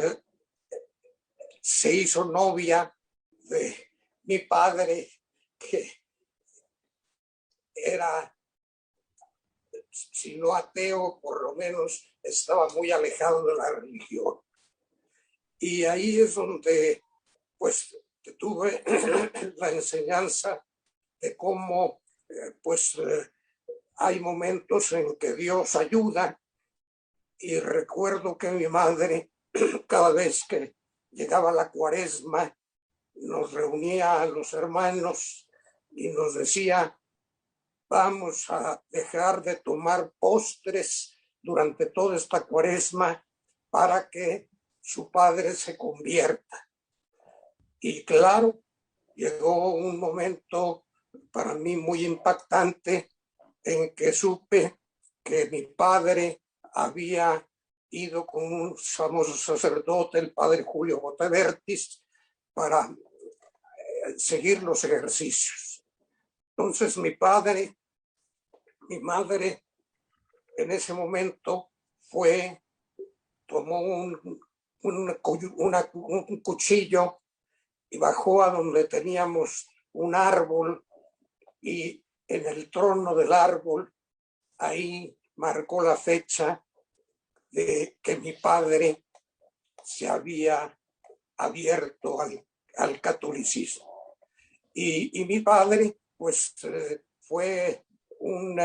[SPEAKER 17] se hizo novia de mi padre, que era, si no ateo, por lo menos estaba muy alejado de la religión. Y ahí es donde pues tuve la enseñanza de cómo hay momentos en que Dios ayuda. Y recuerdo que mi madre, cada vez que llegaba la Cuaresma, nos reunía a los hermanos y nos decía: vamos a dejar de tomar postres durante toda esta Cuaresma para que su padre se convierta. Y claro, llegó un momento para mí muy impactante en que supe que mi padre había ido con un famoso sacerdote, el padre Julio Botevertis, para seguir los ejercicios. Entonces mi madre en ese momento tomó un cuchillo y bajó a donde teníamos un árbol, y en el trono del árbol ahí marcó la fecha de que mi padre se había abierto al catolicismo. Y mi padre pues fue un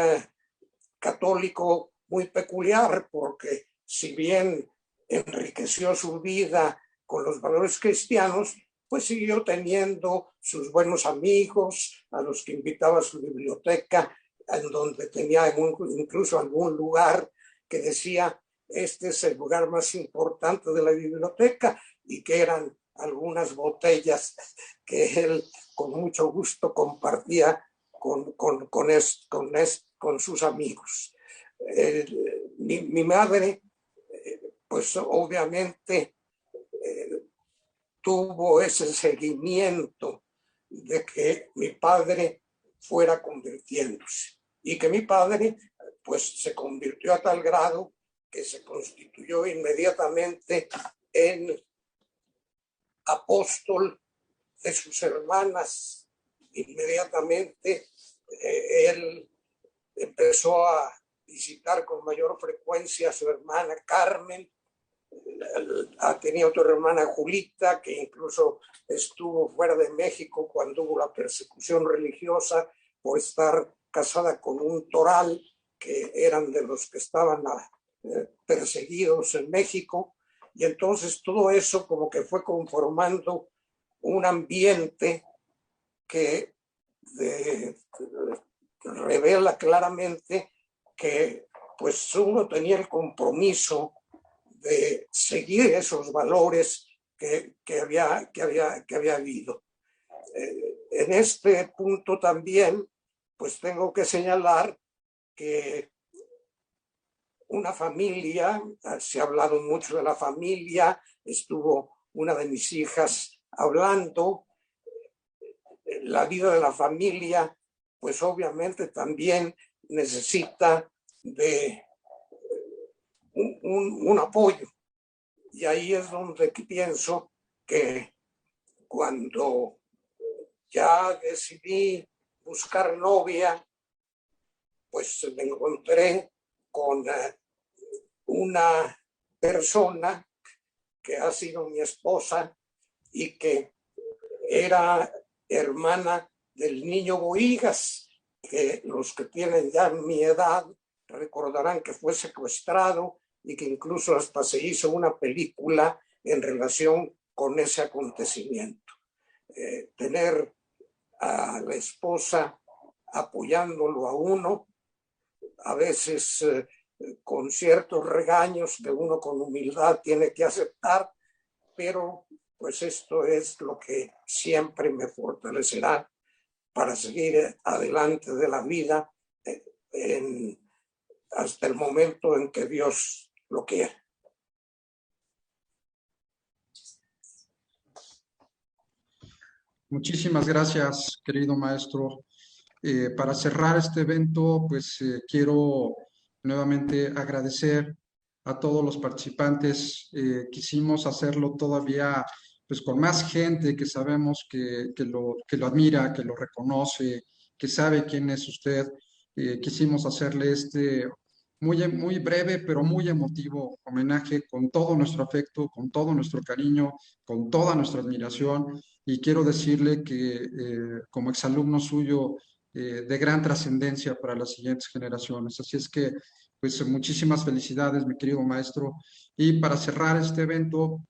[SPEAKER 17] católico muy peculiar, porque si bien enriqueció su vida con los valores cristianos, pues siguió teniendo sus buenos amigos, a los que invitaba a su biblioteca, en donde tenía incluso algún lugar que decía: este es el lugar más importante de la biblioteca, y que eran algunas botellas que él con mucho gusto compartía con sus amigos. Mi madre, pues obviamente tuvo ese seguimiento de que mi padre fuera convirtiéndose, y que mi padre pues se convirtió a tal grado que se constituyó inmediatamente en apóstol de sus hermanas. Inmediatamente él empezó a visitar con mayor frecuencia a su hermana Carmen. Tenía otra hermana, Julita, que incluso estuvo fuera de México cuando hubo la persecución religiosa por estar casada con un toral, que eran de los que estaban perseguidos en México. Y entonces todo eso como que fue conformando un ambiente que revela claramente que pues uno tenía el compromiso de seguir esos valores que había habido. En este punto también pues tengo que señalar que una familia, se ha hablado mucho de la familia, estuvo una de mis hijas hablando. La vida de la familia pues obviamente también necesita de un apoyo, y ahí es donde pienso que cuando ya decidí buscar novia, pues me encontré con una persona que ha sido mi esposa y que era hermana del niño Bohigas, que los que tienen ya mi edad recordarán que fue secuestrado y que incluso hasta se hizo una película en relación con ese acontecimiento. Tener a la esposa apoyándolo a uno, a veces con ciertos regaños que uno con humildad tiene que aceptar, pero pues esto es lo que siempre me fortalecerá para seguir adelante de la vida hasta el momento en que Dios lo quiera.
[SPEAKER 1] Muchísimas gracias, querido maestro. Para cerrar este evento, pues quiero nuevamente agradecer a todos los participantes. Quisimos hacerlo todavía pues con más gente que sabemos que lo admira, que lo reconoce, que sabe quién es usted. Quisimos hacerle este muy breve, pero muy emotivo homenaje con todo nuestro afecto, con todo nuestro cariño, con toda nuestra admiración. Y quiero decirle que como exalumno suyo, de gran trascendencia para las siguientes generaciones. Así es que, pues muchísimas felicidades, mi querido maestro. Y para cerrar este evento,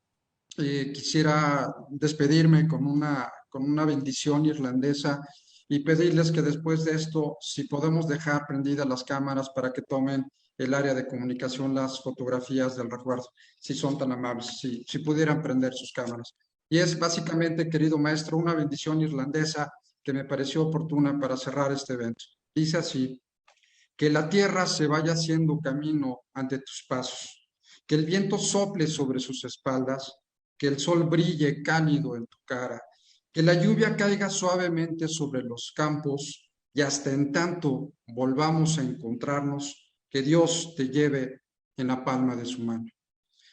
[SPEAKER 1] quisiera despedirme con una bendición irlandesa y pedirles que después de esto, si podemos dejar prendidas las cámaras para que tomen el área de comunicación las fotografías del recuerdo, si son tan amables, si pudieran prender sus cámaras. Y es básicamente, querido maestro, una bendición irlandesa que me pareció oportuna para cerrar este evento. Dice así: que la tierra se vaya haciendo camino ante tus pasos, que el viento sople sobre sus espaldas, que el sol brille cálido en tu cara, que la lluvia caiga suavemente sobre los campos y hasta en tanto volvamos a encontrarnos, que Dios te lleve en la palma de su mano.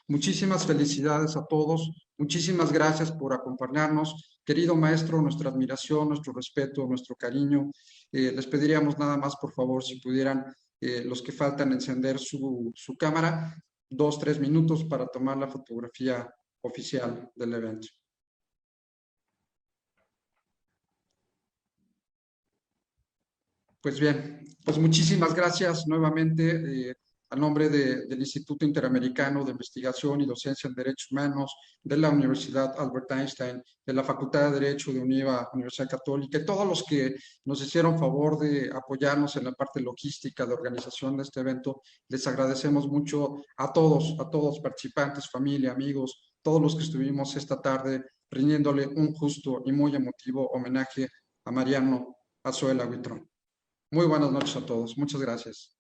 [SPEAKER 1] Muchísimas felicidades a todos, muchísimas gracias por acompañarnos. Querido maestro, nuestra admiración, nuestro respeto, nuestro cariño. Les pediríamos nada más, por favor, si pudieran, los que faltan, encender su cámara, 2-3 minutos para tomar la fotografía oficial del evento. Pues bien, pues muchísimas gracias nuevamente. A nombre del Instituto Interamericano de Investigación y Docencia en Derechos Humanos, de la Universidad Albert Einstein, de la Facultad de Derecho de UNIVA, Universidad Católica, y todos los que nos hicieron favor de apoyarnos en la parte logística de organización de este evento, les agradecemos mucho a todos participantes, familia, amigos, todos los que estuvimos esta tarde rindiéndole un justo y muy emotivo homenaje a Mariano Azuela Huitrón. Muy buenas noches a todos. Muchas gracias.